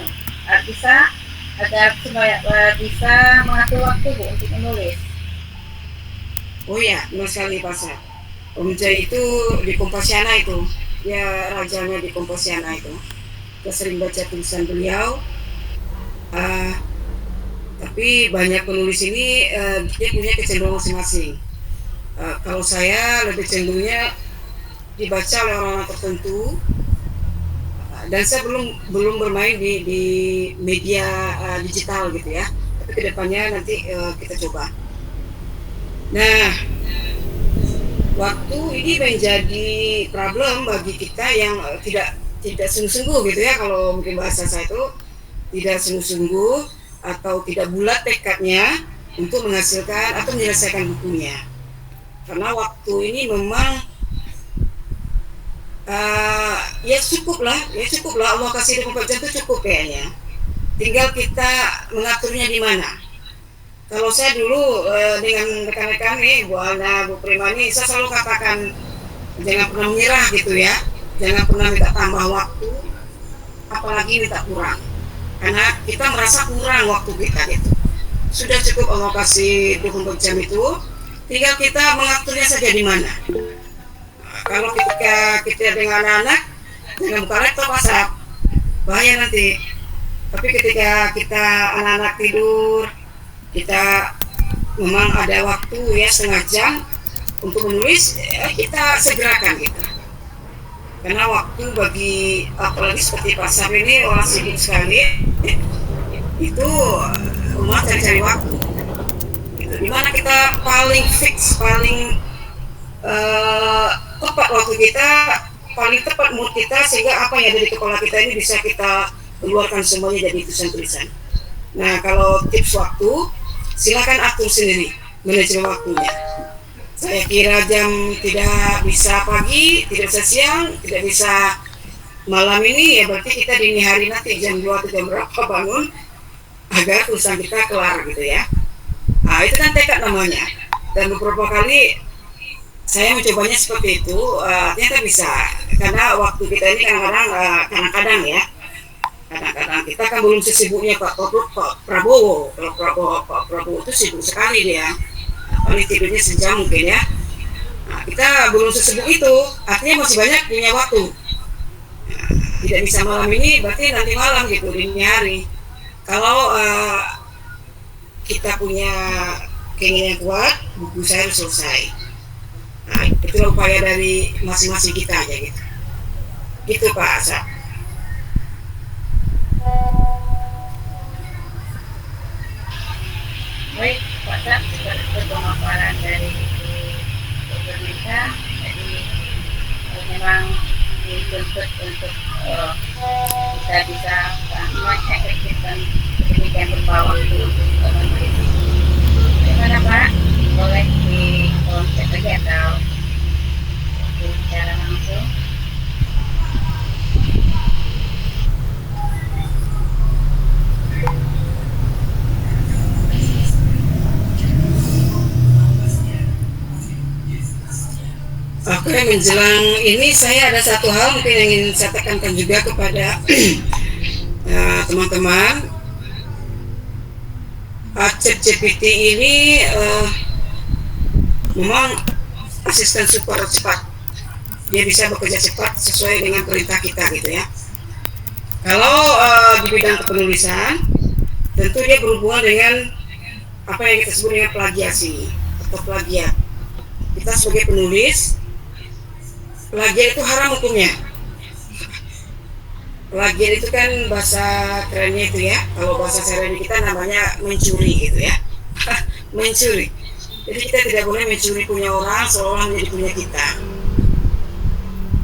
agar supaya bisa mengatur waktu Bu untuk menulis? Oh ya, benar sekali Pasar. Om Jai itu di Kompasiana itu, ya rajanya di Kompasiana itu. Kita sering baca tulisan beliau. Tapi banyak penulis ini dia punya kecenderungan masing-masing. Kalau saya lebih cenderungnya dibaca oleh orang-orang tertentu, dan saya belum bermain di media digital gitu ya. Tapi kedepannya nanti kita coba. Nah, waktu ini menjadi problem bagi kita yang tidak sungguh-sungguh gitu ya, kalau mungkin bahasa saya itu tidak sungguh-sungguh atau tidak bulat tekadnya untuk menghasilkan atau menyelesaikan bukunya. Karena waktu ini memang ya cukup lah Allah kasih 24 jam itu cukup kayaknya. Tinggal kita mengaturnya di mana. Kalau saya dulu dengan rekan-rekan nih, Bu Alna, Bu Prima nih, saya selalu katakan jangan pernah menyerah gitu ya, jangan pernah minta tambah waktu, apalagi minta kurang, karena kita merasa kurang waktu kita gitu. Sudah cukup Allah kasih 24 jam itu, tinggal kita mengaturnya saja di mana. Kalau ketika kita dengan anak, jangan buka laptop WhatsApp, bahaya nanti. Tapi ketika kita anak-anak tidur, kita memang ada waktu ya setengah jam untuk menulis, kita segerakan gitu. Karena waktu bagi apalagi seperti Pak Sab ini orang sibuk sekali, itu rumah cari-cari waktu. Gitu. Dimana kita paling fix, paling tepat waktu kita, paling tepat mood kita, sehingga apa yang ada di kepala kita ini bisa kita keluarkan semuanya jadi tulisan-tulisan. Nah, kalau tips waktu, silakan atur sendiri manajemen waktunya. Saya kira jam tidak bisa pagi, tidak bisa siang, tidak bisa malam ini, ya berarti kita dini hari nanti jam 2 atau jam berapa bangun agar tulisan kita kelar gitu ya. Nah, itu kan tekad namanya. Dan beberapa kali saya mencobanya seperti itu, ternyata bisa. Karena waktu kita ini kadang-kadang ya, kadang-kadang kita kan belum sesibuknya Pak Prabowo. Kalau Pak Prabowo itu sibuk sekali dia, paling tidurnya sejam mungkin ya. Nah, kita belum sesibuk itu, artinya masih banyak punya waktu. Nah, tidak bisa malam ini, berarti nanti malam gitu, dini hari. Kalau kita punya keinginan kuat, buku saya harus selesai. Nah, itu upaya dari masing-masing kita aja gitu. Gitu Pak Asap. Baik, Pak Sab, seperti pemaparan dari Dr. Mika, jadi memang dituntut untuk kita bisa mengefektifkan pendidikan berbawah waktu untuk menulis. Bagaimana Pak? Boleh di konsep lagi atau bicara langsung? Oke, menjelang ini saya ada satu hal mungkin yang ingin saya tekankan juga kepada teman-teman. ChatGPT ini memang asisten super cepat. Dia bisa bekerja cepat sesuai dengan perintah kita gitu ya. Kalau di bidang kepenulisan, tentu dia berhubungan dengan apa yang kita sebut dengan plagiasi. atau plagiat. Kita sebagai penulis, plagiat itu haram hukumnya. Plagiat itu kan bahasa kerennya itu ya, kalau bahasa sehari kita namanya mencuri gitu ya. Mencuri. Jadi kita tidak boleh mencuri punya orang seolah menjadi punya kita.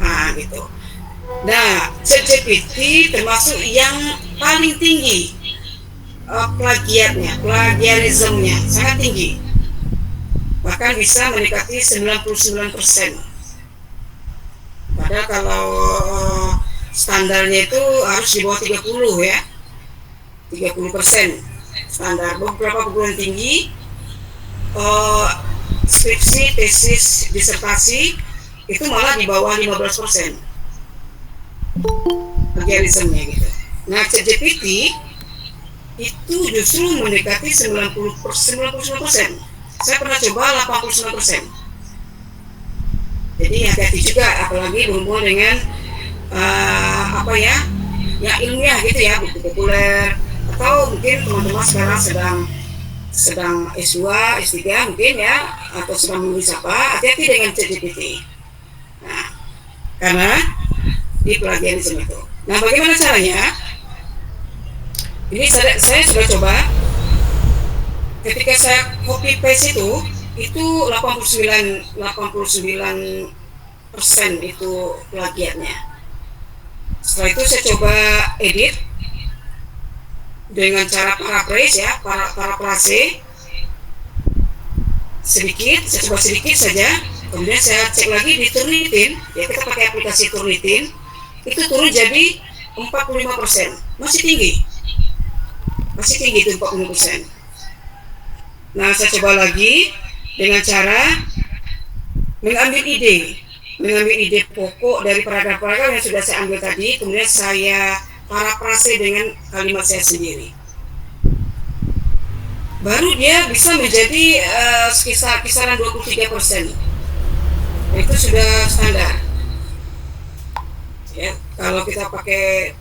Nah gitu. Nah, ChatGPT termasuk yang paling tinggi plagiatnya, plagiarismenya sangat tinggi. Bahkan bisa mendekati 99%. Padahal kalau standarnya itu harus di bawah 30 ya. 30% standar. Beberapa perguruan tinggi skripsi, tesis, disertasi itu malah di bawah 15% plagiarismenya gitu. Nah, ChatGPT itu justru mendekati 99%. Saya pernah coba 89%. Jadi hati-hati juga, apalagi berhubungan dengan yang ilmiah gitu ya, buku populer, atau mungkin teman-teman sekarang sedang S2, S3 mungkin ya, atau sedang menulis apa, hati-hati dengan ChatGPT. Nah, karena di plagiarisme itu. Nah, bagaimana caranya? Ini saya sudah coba. Ketika saya copy paste itu 89% itu plagiatnya. Setelah itu saya coba edit dengan cara paraphrase ya, paraphrase sedikit, saya coba sedikit saja. Kemudian saya cek lagi di Turnitin, ya kita pakai aplikasi Turnitin, itu turun jadi 45%, masih tinggi itu 45%. Nah, saya coba lagi dengan cara mengambil ide pokok dari paragraf-paragraf yang sudah saya ambil tadi, kemudian saya paraphrase dengan kalimat saya sendiri. Baru dia bisa menjadi kisaran 23%. Itu sudah standar. Ya, kalau kita pakai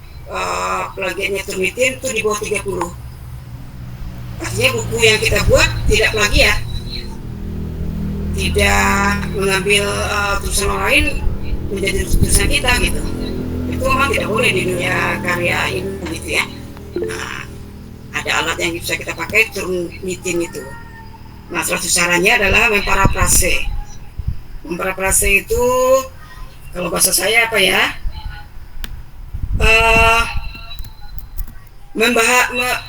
plagiatnya Turnitin itu di bawah 30. Artinya buku yang kita buat tidak plagiat, tidak mengambil tulisan orang lain menjadi tulisan kita gitu. Itu memang tidak boleh di dunia karya ini gitu ya. Nah, ada alat yang bisa kita pakai Turnitin itu. Nah, salah satu caranya adalah memparaphrase. Memparaphrase itu kalau bahasa saya apa ya?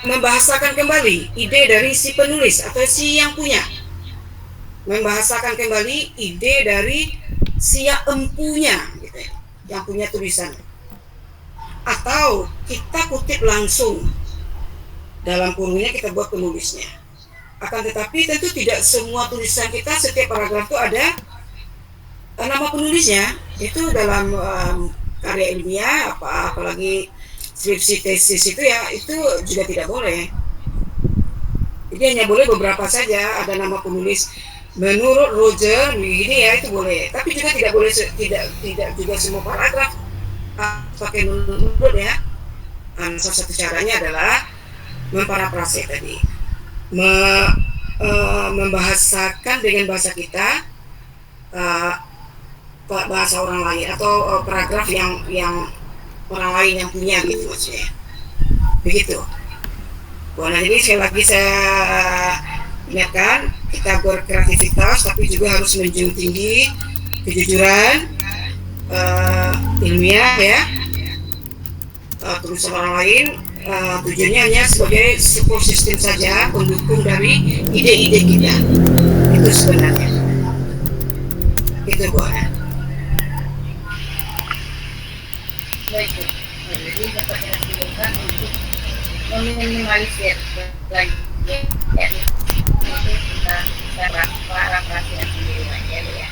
Membahasakan kembali ide dari si penulis atau si yang punya, membahasakan kembali ide dari si yang empunya gitu ya, yang punya tulisan, atau kita kutip langsung dalam kurungnya, kita buat penulisnya. Akan tetapi tentu tidak semua tulisan kita setiap paragraf itu ada nama penulisnya. Itu dalam karya ilmiah apalagi skripsi tesis itu ya, itu juga tidak boleh. Jadi hanya boleh beberapa saja ada nama penulis. Menurut Roger begini ya, itu boleh. Tapi juga tidak boleh, tidak juga semua paragraf pakai menurut ya. Salah satu caranya adalah memparaphrase tadi, membahasakan dengan bahasa kita bahasa orang lain, atau paragraf yang orang lain yang punya gitu maksudnya. Begitu. Nah, jadi sekali lagi saya ingatkan, kita berkreativitas tapi juga harus menjunjung tinggi kejujuran ilmiah ya. Tulisan orang lain tujuannya hanya sebagai support system saja, pendukung dari ide-ide kita. Itu sebenarnya. Itu boleh. Baik, jadi dapat dilakukan untuk meminimalisir lagi ya, itu kita paraphrase sendiri aja ya.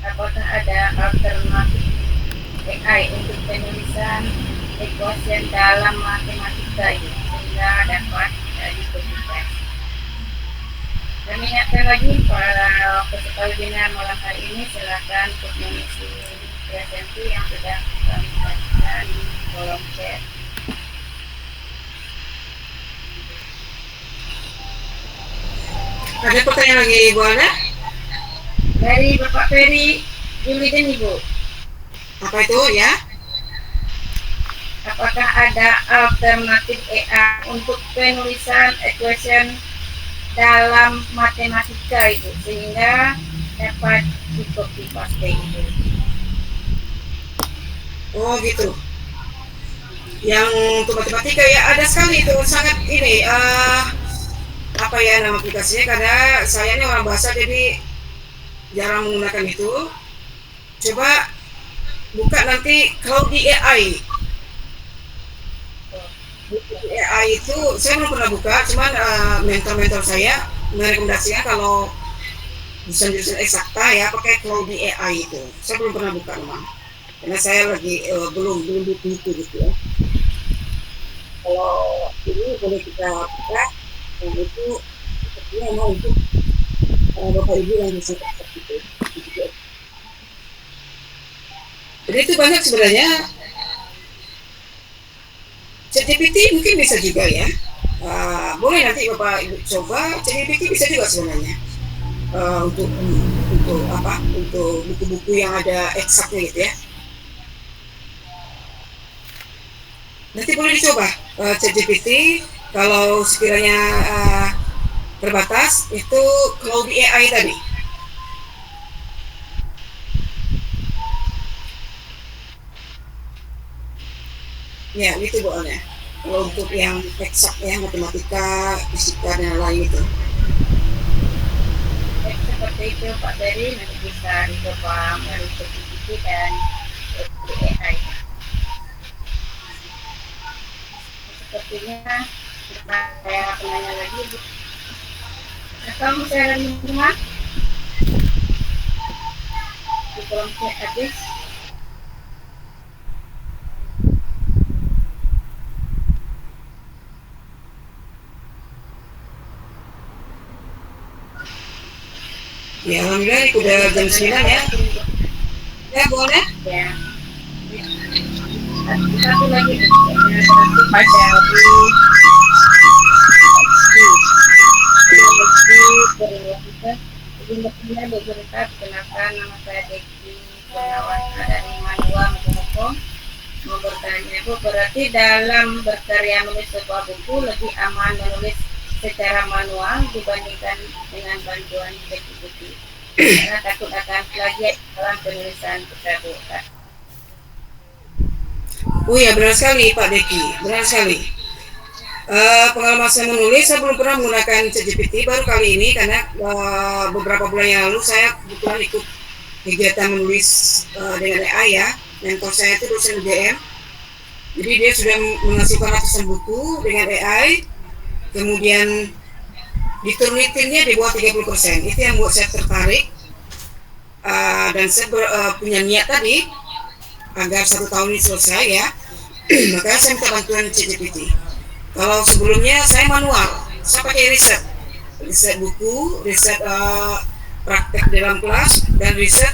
Apakah ada alternatif AI untuk penulisan equation dalam matematika ini sehingga dapat dikomunikasi? Kami ingatkan lagi para peserta webinar malam hari ini, silakan untuk mengisi presensi yang sudah kami bagikan di kolom chat. Ada pertanyaan lagi Bu Ana? Dari Bapak Ferry Juliden, Ibu, Apa itu ya? apakah ada alternatif AI untuk penulisan equation dalam matematika Ibu, sehingga dapat di copy paste Ibu? Oh gitu. Yang untuk matematika ya ada sekali itu, sangat ini apa ya nama aplikasinya, karena saya ini orang bahasa jadi jarang menggunakan itu. Coba buka nanti Cloudy AI. AI itu saya belum pernah buka, cuman mentor-mentor saya merekomendasikan kalau jurusan-jurusan eksakta ya pakai Cloudy AI itu. Saya belum pernah buka memang, karena saya lagi belum butuh itu gitu ya. Kalau ini boleh kita buka, dan itu sepertinya memang untuk bapak ibu yang bisa akses itu. Jadi itu banyak sebenarnya. ChatGPT mungkin bisa juga ya. Boleh nanti bapak ibu coba. ChatGPT bisa juga sebenarnya untuk apa? Untuk buku-buku yang ada eksaknya gitu ya. Nanti boleh dicoba ChatGPT. Kalau sekiranya terbatas, itu Cloudy AI tadi. Ya, itu boleh. Kalau untuk yang eksak ya, matematika, fisika dan lain itu. Seperti itu Pak Ferry, nanti bisa dicoba melalui ChatGPT dan AI. Sepertinya saya penanya lagi, Bu. Kamu share lingkungan di kolom chat habis. Ya, alhamdulillah udah jam 9 ya. Ya, boleh. Ya. Satu lagi pada Izin bercerita, perkenalkan nama saya Deki Gunawan dari Manua, Mojokerto. Mau bertanya Bu, berarti dalam berkarya menulis sebuah buku lebih aman menulis secara manual dibandingkan dengan bantuan ChatGPT, karena takut akan plagiat dalam penulisan tersebut. Oh ya, benar sekali Pak Deki, benar sekali. Pengalaman saya menulis, saya belum pernah menggunakan ChatGPT, baru kali ini karena beberapa bulan yang lalu saya kebetulan ikut kegiatan menulis dengan AI ya. Mentor saya itu dosen UGM, jadi dia sudah menghasilkan ratusan buku dengan AI, kemudian diturnitinnya di bawah 30%. Itu yang buat saya tertarik, dan saya punya niat tadi agar 1 tahun ini selesai ya. Makanya saya minta bantuan ChatGPT. Kalau sebelumnya saya manual, saya pakai riset buku, riset praktek dalam kelas, dan riset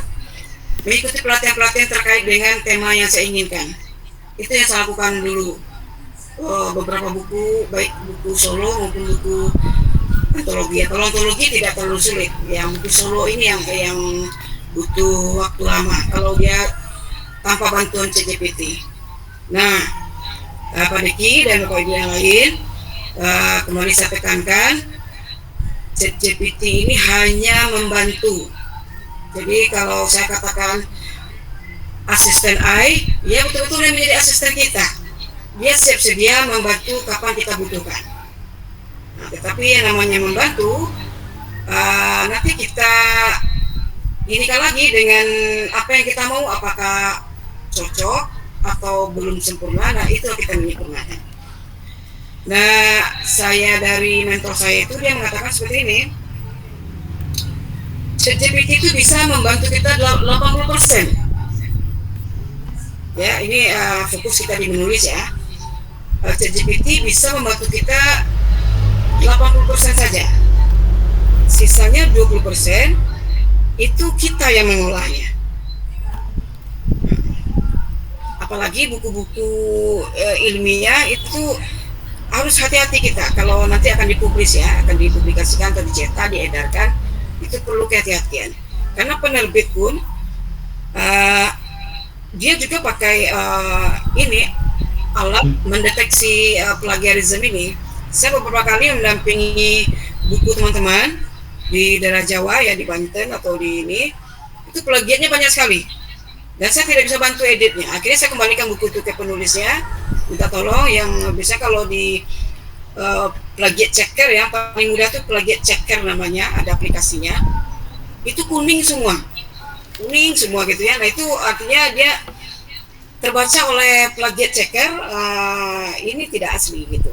mengikuti pelatihan-pelatihan terkait dengan tema yang saya inginkan. Itu yang saya lakukan dulu. Beberapa buku, baik buku solo maupun buku antologi. Kalau antologi tidak terlalu sulit. Yang buku solo ini yang butuh waktu lama kalau dia tanpa bantuan ChatGPT. Nah, Pak Deki dan Bapak Ibu yang lain, kembali saya tekankan, ChatGPT ini hanya membantu. Jadi kalau saya katakan asisten AI, dia betul-betul yang menjadi asisten kita. Dia siap sedia membantu kapan kita butuhkan. Nah, tetapi yang namanya membantu, nanti kita inikan lagi dengan apa yang kita mau, apakah cocok atau belum sempurna. Nah, itu kita menyempurnakan. Nah, saya dari mentor saya itu dia mengatakan seperti ini, ChatGPT itu bisa membantu kita 80%. Ya, ini fokus kita di menulis ya. ChatGPT bisa membantu kita 80% saja. sisanya 20% itu kita yang mengolahnya. Apalagi buku-buku ilmiah itu harus hati-hati kita kalau nanti akan dipublis ya, akan dipublikasikan atau dicetak, diedarkan, itu perlu kehati-hatian. Karena penerbit pun dia juga pakai ini alat mendeteksi plagiarisme ini. Saya beberapa kali mendampingi buku teman-teman di daerah Jawa ya, di Banten atau di ini, itu plagiatnya banyak sekali. Dan saya tidak bisa bantu editnya. Akhirnya saya kembalikan buku itu ke penulisnya, minta tolong yang biasanya kalau di plagiat checker ya, paling mudah tuh plagiat checker namanya, ada aplikasinya. Itu kuning semua gitu ya. Nah itu artinya dia terbaca oleh plagiat checker, ini tidak asli gitu.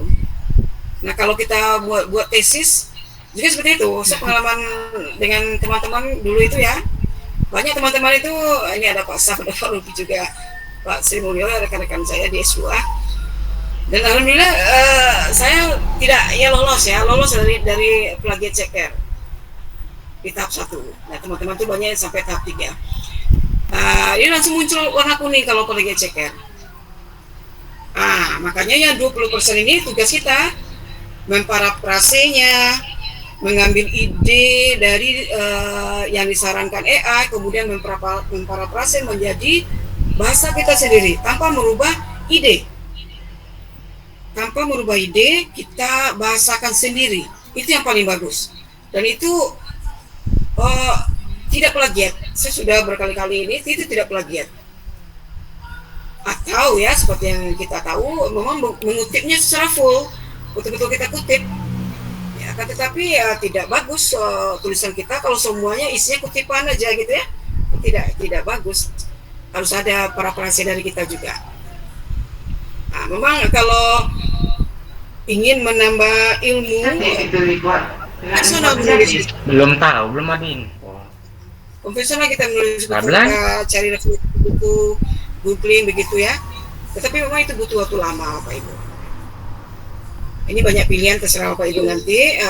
Nah kalau kita buat tesis juga seperti itu. Saya pengalaman dengan teman-teman dulu itu ya, banyak teman-teman itu, ini ada Pak Saf, ada Pak Rupi juga, Pak Sri Mulyo, rekan-rekan saya di S2. Dan alhamdulillah saya tidak lolos dari plagiat checker di tahap 1. Nah teman-teman itu banyak sampai tahap 3. Ini langsung muncul warna kuning kalau plagiat checker. Makanya yang 20% ini tugas kita memparafrasenya, mengambil ide dari yang disarankan AI, kemudian memparafrase menjadi bahasa kita sendiri tanpa merubah ide. Tanpa merubah ide, kita bahasakan sendiri. Itu yang paling bagus. Dan itu tidak plagiat. Saya sudah berkali-kali ini, itu tidak plagiat. Atau ya, seperti yang kita tahu, memang mengutipnya secara full, betul-betul kita kutip. Ya, tetapi ya tidak bagus tulisan kita kalau semuanya isinya kutipan aja gitu ya. Tidak bagus. Harus ada parafrase dari kita juga. Memang kalau ingin menambah ilmu konvensional menulis, belum ada info. konvensional kita menulis buku, kita cari referensi buku, googling begitu ya. Tetapi memang itu butuh waktu lama Bapak Ibu. Ini banyak pilihan, terserah Bapak Ibu nanti.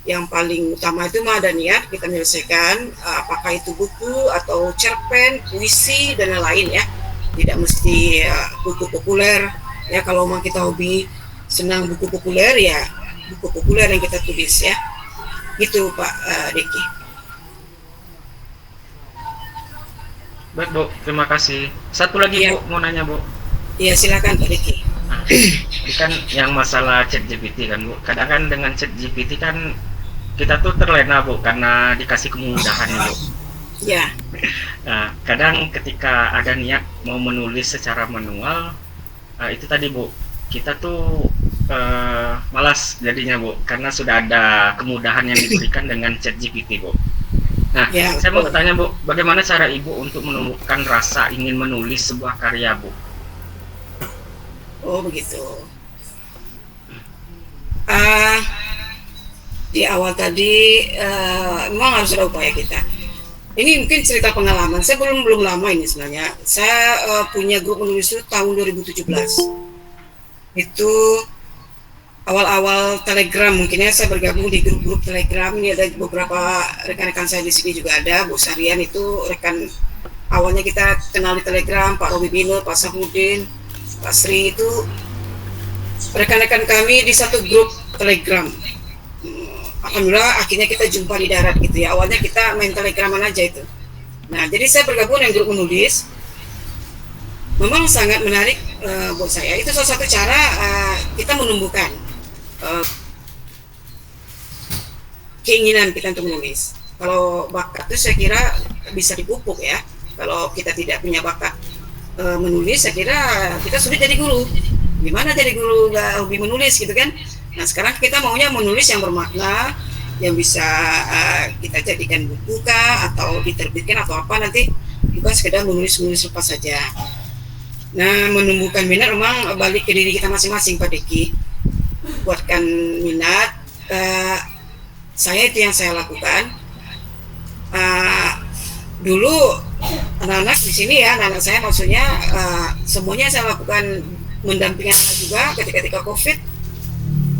Yang paling utama itu mah ada niat kita menyelesaikan, apakah itu buku atau cerpen, puisi dan lain-lain ya. Tidak mesti buku populer ya. Kalau memang kita hobi senang buku populer ya, buku populer yang kita tulis ya. Gitu Pak Deki. Baik Bu, terima kasih. Satu lagi Ya. Bu, mau nanya Bu. Ya silakan Pak Deki. Ini kan yang masalah ChatGPT kan Bu. Kadang kan dengan ChatGPT kan kita tuh terlena Bu karena dikasih kemudahan Bu. Ya. Nah, kadang ketika ada niat mau menulis secara manual, itu tadi Bu, kita tuh malas jadinya Bu, karena sudah ada kemudahan yang diberikan dengan ChatGPT Bu. Nah, Ya, saya mau betul. bertanya Bu, bagaimana cara Ibu untuk menumbuhkan rasa ingin menulis sebuah karya Bu? Oh begitu. Di awal tadi memang harus ada upaya kita. Ini mungkin cerita pengalaman. Saya belum lama ini sebenarnya. Saya punya grup menulis itu tahun 2017. Itu awal-awal Telegram mungkin ya, saya bergabung di grup-grup Telegram. Ini ada beberapa rekan-rekan saya di sini juga ada. Bu Sarian itu rekan awalnya kita kenal di Telegram, Pak Robi Bino, Pak Safudin, Pak Sri itu rekan-rekan kami di satu grup Telegram. Alhamdulillah akhirnya kita jumpa di darat gitu ya. Awalnya kita main telegraman aja itu. Nah jadi saya bergabung dengan grup menulis. Memang sangat menarik buat saya. Itu salah satu cara kita menumbuhkan keinginan kita untuk menulis. Kalau bakat itu saya kira bisa dipupuk ya. Kalau kita tidak punya bakat menulis, saya kira kita sulit jadi guru. Gimana jadi guru nggak hobi menulis gitu kan? Nah sekarang kita maunya menulis yang bermakna, yang bisa kita jadikan buku kah, atau diterbitkan atau apa, nanti bukan sekedar menulis lepas saja. Nah menumbuhkan minat memang balik ke diri kita masing-masing Pak Deki. Buatkan minat, saya itu yang saya lakukan. Dulu anak-anak di sini ya, anak-anak saya maksudnya semuanya saya lakukan mendampingi anak juga ketika COVID.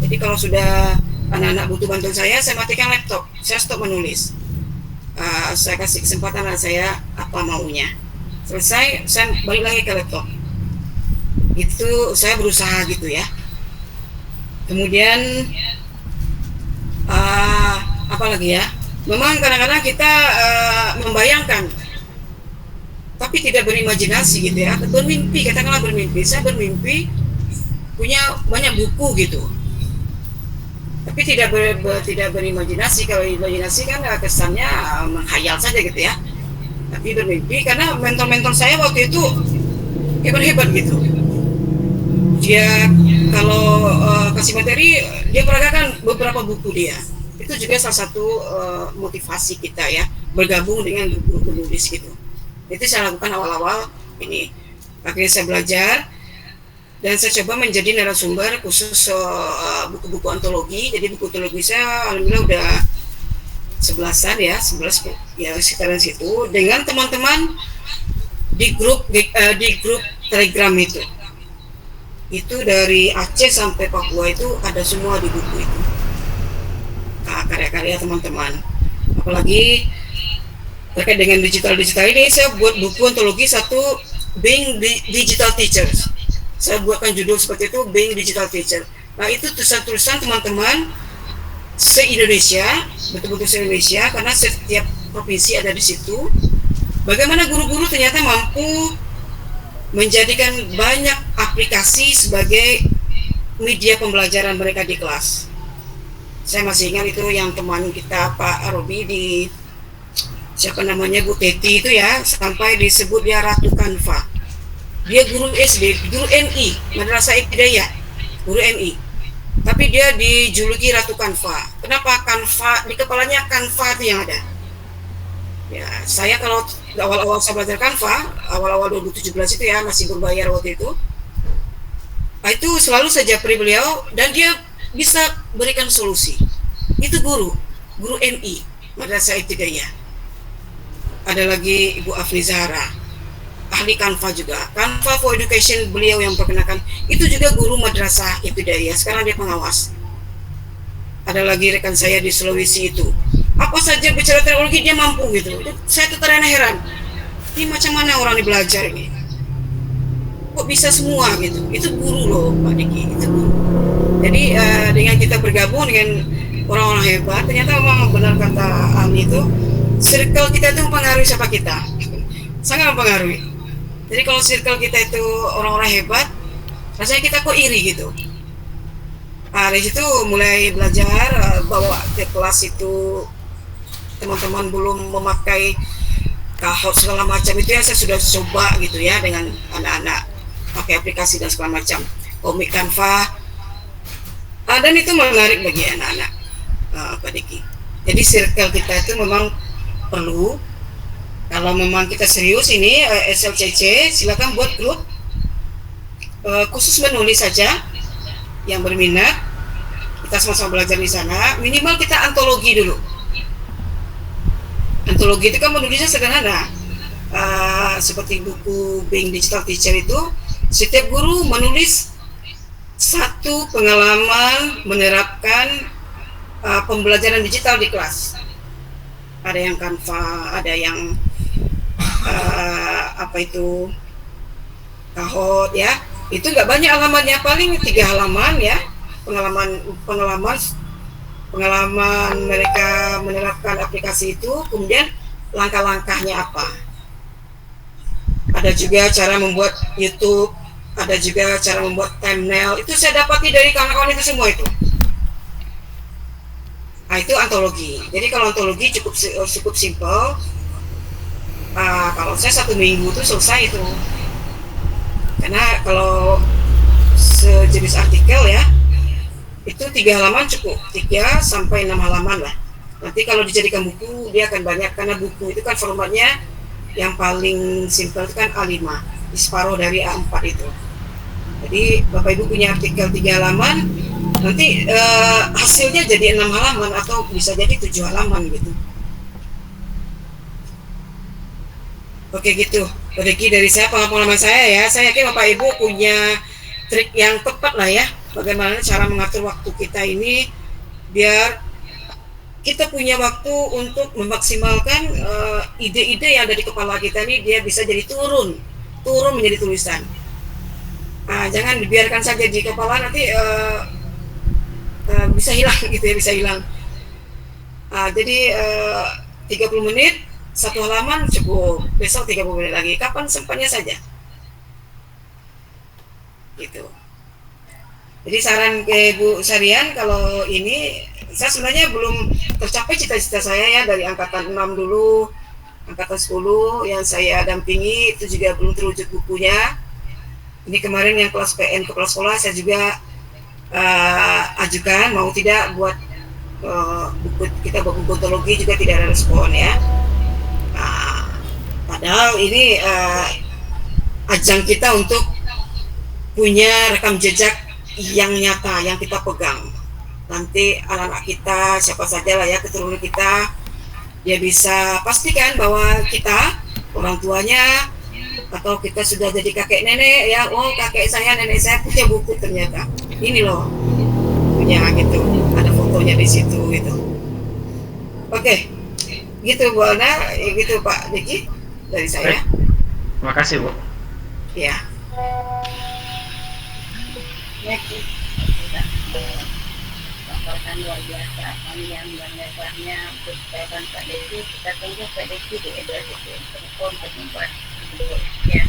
Jadi kalau sudah anak-anak butuh bantuan saya matikan laptop, saya stop menulis. Saya kasih kesempatan anak saya apa maunya. Selesai, saya balik lagi ke laptop. Itu saya berusaha gitu ya. Kemudian apa lagi ya? Memang kadang-kadang kita membayangkan, tapi tidak berimajinasi gitu ya. Bermimpi, katakanlah bermimpi. Saya bermimpi punya banyak buku gitu. Tapi tidak berimajinasi. Kalau imajinasi kan kesannya menghayal saja gitu ya. Tapi bermimpi karena mentor-mentor saya waktu itu hebat-hebat gitu. Dia kalau kasih materi, dia peragakan beberapa buku dia. Itu juga salah satu motivasi kita ya, bergabung dengan grup penulis gitu. Itu saya lakukan awal-awal ini. Akhirnya saya belajar dan saya coba menjadi narasumber khusus buku-buku antologi. Jadi buku antologi saya alhamdulillah udah 11-an ya, 11 ya sekitaran situ dengan teman-teman di grup Telegram itu. Itu dari Aceh sampai Papua itu ada semua di buku itu. Karya-karya teman-teman. Apalagi terkait dengan digital ini, saya buat buku antologi satu, Being Digital Teachers. Saya buatkan judul seperti itu, Being Digital Teacher. Nah itu tulisan-tulisan teman-teman se-Indonesia, betul-betul se-Indonesia, karena setiap provinsi ada di situ. Bagaimana guru-guru ternyata mampu menjadikan banyak aplikasi sebagai media pembelajaran mereka di kelas. Saya masih ingat itu yang teman kita Pak Robi di siapa namanya Bu Teti itu ya, sampai disebut dia Ratu Kanva. Dia guru SD, guru NI, Madrasah Ibtidaiyah, guru NI. Tapi dia dijuluki Ratu Kanva. Kenapa Kanva? Di kepalanya Kanva itu yang ada. Ya, saya kalau awal-awal saya belajar Kanva, awal-awal 2017 itu ya, masih berbayar waktu itu. Nah, itu selalu saja pri beliau dan dia bisa berikan solusi. Itu guru NI, Madrasah Ibtidaiyah. Ada lagi Ibu Afni Zahra, ahli Canva juga. Canva for Education beliau yang perkenalkan. Itu juga guru madrasah Ibtidaiyah. Sekarang dia pengawas. Ada lagi rekan saya di Sulawesi itu. Apa saja bicara teknologi dia mampu gitu. Saya tuh terheran. Ini macam mana orang ini belajar ini? Kok bisa semua gitu? Itu guru loh Pak Diki. Itu guru. Jadi dengan kita bergabung dengan orang-orang hebat, ternyata memang benar kata Ami itu, circle kita itu mempengaruhi siapa kita. Sangat mempengaruhi. Jadi kalau circle kita itu orang-orang hebat, rasanya kita kok iri gitu. Nah dari situ mulai belajar, bawa ke kelas itu teman-teman belum memakai Kahoot segala macam itu ya, saya sudah coba gitu ya dengan anak-anak pakai aplikasi dan segala macam, komik Canva. Dan itu menarik bagi anak-anak Pak Diki. Jadi circle kita itu memang perlu. Kalau memang kita serius ini SLCC, silakan buat grup khusus menulis saja yang berminat. Kita sama-sama belajar di sana. Minimal kita antologi dulu. Antologi itu kan menulisnya sederhana. Seperti buku Being Digital Teacher itu, setiap guru menulis satu pengalaman menerapkan pembelajaran digital di kelas. Ada yang Canva, ada yang Kahoot ya. Itu nggak banyak halamannya, paling 3 halaman ya. Pengalaman mereka menerapkan aplikasi itu, kemudian langkah-langkahnya apa. Ada juga cara membuat YouTube, ada juga cara membuat thumbnail. Itu saya dapati dari kawan-kawan itu semua itu. Nah itu antologi. Jadi kalau antologi cukup simpel. Kalau saya 1 minggu itu selesai itu. Karena kalau sejenis artikel ya, itu 3 halaman cukup, 3 sampai 6 halaman lah. Nanti kalau dijadikan buku dia akan banyak, karena buku itu kan formatnya yang paling simpel itu kan A5, separuh dari A4 itu. Jadi Bapak Ibu punya artikel 3 halaman, nanti hasilnya jadi 6 halaman atau bisa jadi 7 halaman gitu. Oke gitu, Riki dari saya, pengalaman saya ya. Saya yakin Bapak Ibu punya trik yang tepat lah ya, bagaimana cara mengatur waktu kita ini biar kita punya waktu untuk memaksimalkan ide-ide yang ada di kepala kita ini, dia bisa jadi turun menjadi tulisan. Jangan dibiarkan saja di kepala, nanti bisa hilang gitu ya, bisa hilang. Jadi 30 menit satu halaman cukup, besok 30 menit lagi, kapan sempatnya saja gitu. Jadi saran ke Bu Sarian, kalau ini saya sebenarnya belum tercapai cita-cita saya ya, dari angkatan 6 dulu, angkatan 10 yang saya dampingi itu juga belum terwujud bukunya. Ini kemarin yang kelas PN kepala sekolah saya juga ajukan, mau tidak buat buku kita, buku ontologi juga tidak ada respon ya. Padahal ini ajang kita untuk punya rekam jejak yang nyata, yang kita pegang. Nanti anak-anak kita, siapa saja lah ya, keturunan kita, dia bisa pastikan bahwa kita, orang tuanya, atau kita sudah jadi kakek nenek ya, oh kakek saya, nenek saya punya buku ternyata. Ini loh, punya gitu, ada fotonya di situ gitu. Oke, gitu Bu Ana, gitu Pak Diki dari saya. Terima kasih Bu. Ya. Laporan luar biasa panjang dan lebarnya untuk jawaban Pak Deki. Kita tunggu Pak Deki di telepon untuk membuat ya.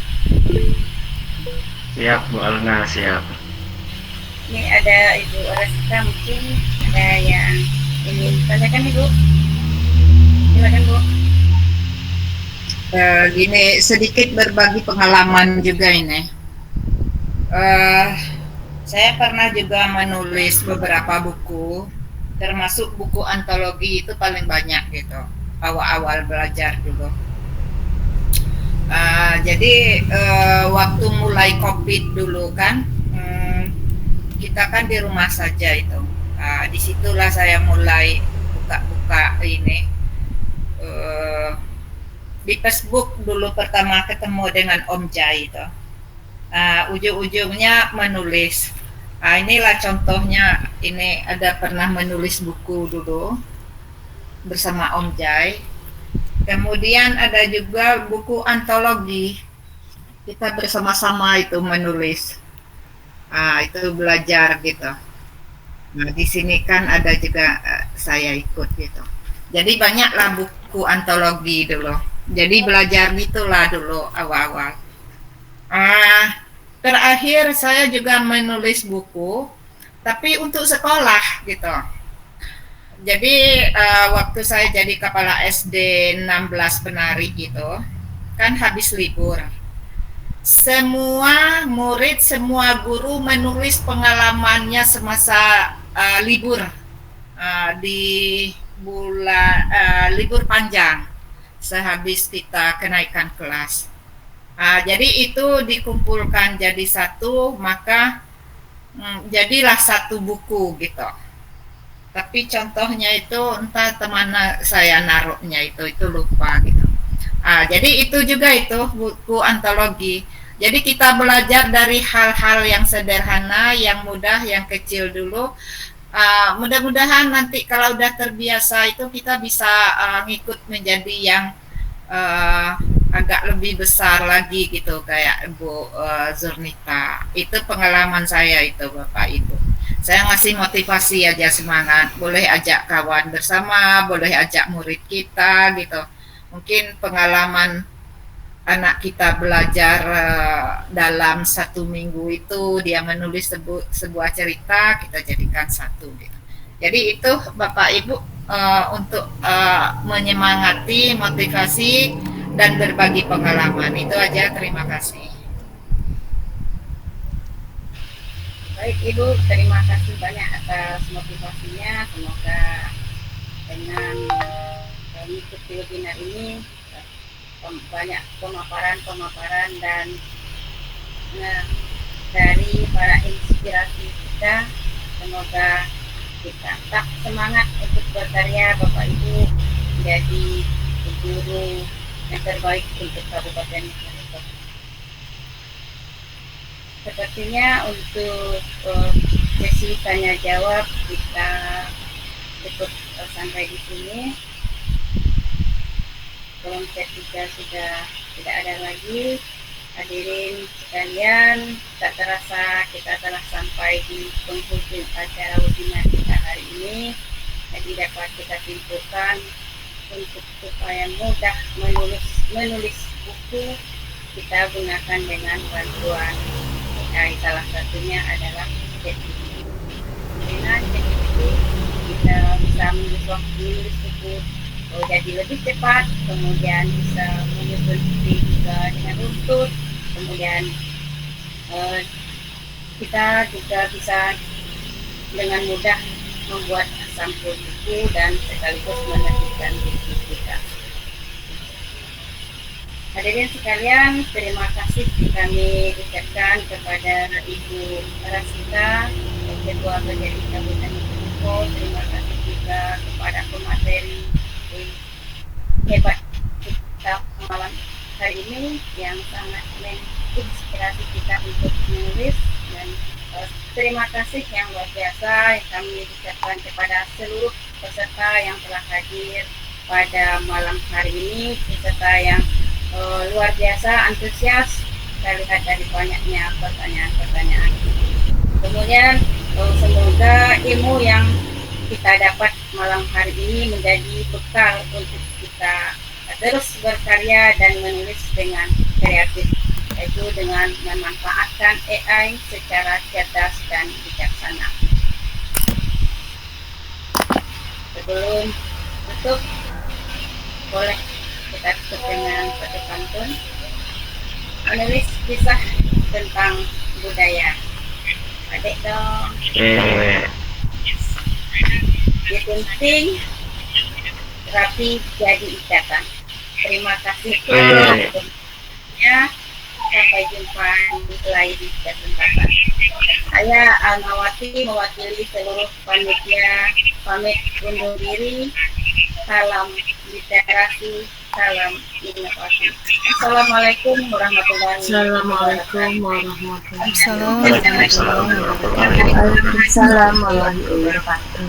Siap Bu Alna, siap. Ini ada Ibu Orasita, mungkin ada yang ingin tanyakan Ibu. Silakan Bu. Gini, sedikit berbagi pengalaman juga ini. Saya pernah juga menulis beberapa buku, termasuk buku antologi itu paling banyak gitu, awal-awal belajar dulu. Jadi waktu mulai COVID dulu kan, kita kan di rumah saja itu. Disitulah saya mulai buka-buka ini. Di Facebook dulu pertama ketemu dengan Om Jai itu. Ujung-ujungnya menulis. Inilah contohnya, ini ada pernah menulis buku dulu bersama Om Jai. Kemudian ada juga buku antologi, kita bersama-sama itu menulis. Itu belajar gitu. Nah, di sini kan ada juga saya ikut gitu. Jadi banyaklah buku antologi dulu. Jadi belajar gitulah dulu awal-awal. Terakhir saya juga menulis buku, tapi untuk sekolah gitu. Jadi waktu saya jadi kepala SD 16 penari gitu, kan habis libur. Semua murid, semua guru menulis pengalamannya semasa libur di bulan libur panjang sehabis kita kenaikan kelas. Jadi itu dikumpulkan jadi satu, maka jadilah satu buku gitu. Tapi contohnya itu entah teman saya naruhnya itu lupa gitu. Jadi itu juga itu buku antologi. Jadi kita belajar dari hal-hal yang sederhana, yang mudah, yang kecil dulu. Mudah-mudahan nanti kalau udah terbiasa itu kita bisa ngikut menjadi yang agak lebih besar lagi gitu, kayak Bu Zurnita. Itu pengalaman saya itu Bapak Ibu. Saya ngasih motivasi aja, semangat. Boleh ajak kawan bersama, boleh ajak murid kita gitu. Mungkin pengalaman anak kita belajar dalam 1 minggu itu dia menulis sebuah cerita, kita jadikan satu gitu. Jadi itu Bapak Ibu untuk menyemangati, motivasi, dan berbagi pengalaman. Itu aja, terima kasih. Baik Ibu, terima kasih banyak atas motivasinya. Semoga dengan mengikuti webinar ini banyak pemaparan dan dari para inspirasi kita. Semoga kita tetap semangat untuk berkarya, Bapak Ibu, menjadi guru yang terbaik untuk Kabupaten Mojokerto. Sepertinya untuk sesi tanya jawab kita cukup sampai di sini. Kolom chat juga sudah tidak ada lagi. Hadirin sekalian, tak terasa kita telah sampai di penghujung acara webinar kita hari ini. Jadi dapat kita simpulkan untuk supaya mudah menulis buku, kita gunakan dengan bantuan AI. Salah satunya adalah ChatGPT. Dengan ChatGPT kita bisa menulis buku jadi lebih cepat, kemudian bisa menyusun ide juga dengan utuh, kemudian kita juga bisa dengan mudah membuat sampul buku dan sekaligus menerbitkan buku kita. Hadirin sekalian, terima kasih kami ucapkan kepada Ibu Rasita, Ketua PGRI Kabupaten Mojokerto. Terima kasih juga kepada pemateri hebat kita malam hari ini yang sangat menginspirasi kita untuk menulis, dan terima kasih yang luar biasa yang kami ucapkan kepada seluruh peserta yang telah hadir pada malam hari ini, peserta yang luar biasa antusias saya lihat dari banyaknya pertanyaan-pertanyaan. Kemudian semoga ilmu yang kita dapat malam hari ini menjadi bekal untuk kita terus berkarya dan menulis dengan kreatif, yaitu dengan memanfaatkan AI secara cerdas dan bijaksana. Sebelum tutup, boleh kita tutup dengan satu pantun. Menulis kisah tentang budaya. Adik dong. Digunting rapi jadi ikatan. Terima kasih ya. Sampai jumpa di lain kesempatan. Saya Almawati mewakili seluruh panitia pamit undur diri. Salam literasi, salam inovasi. Assalamualaikum warahmatullahi wabarakatuh. Assalamualaikum warahmatullahi wabarakatuh. Waalaikumsalam warahmatullahi wabarakatuh.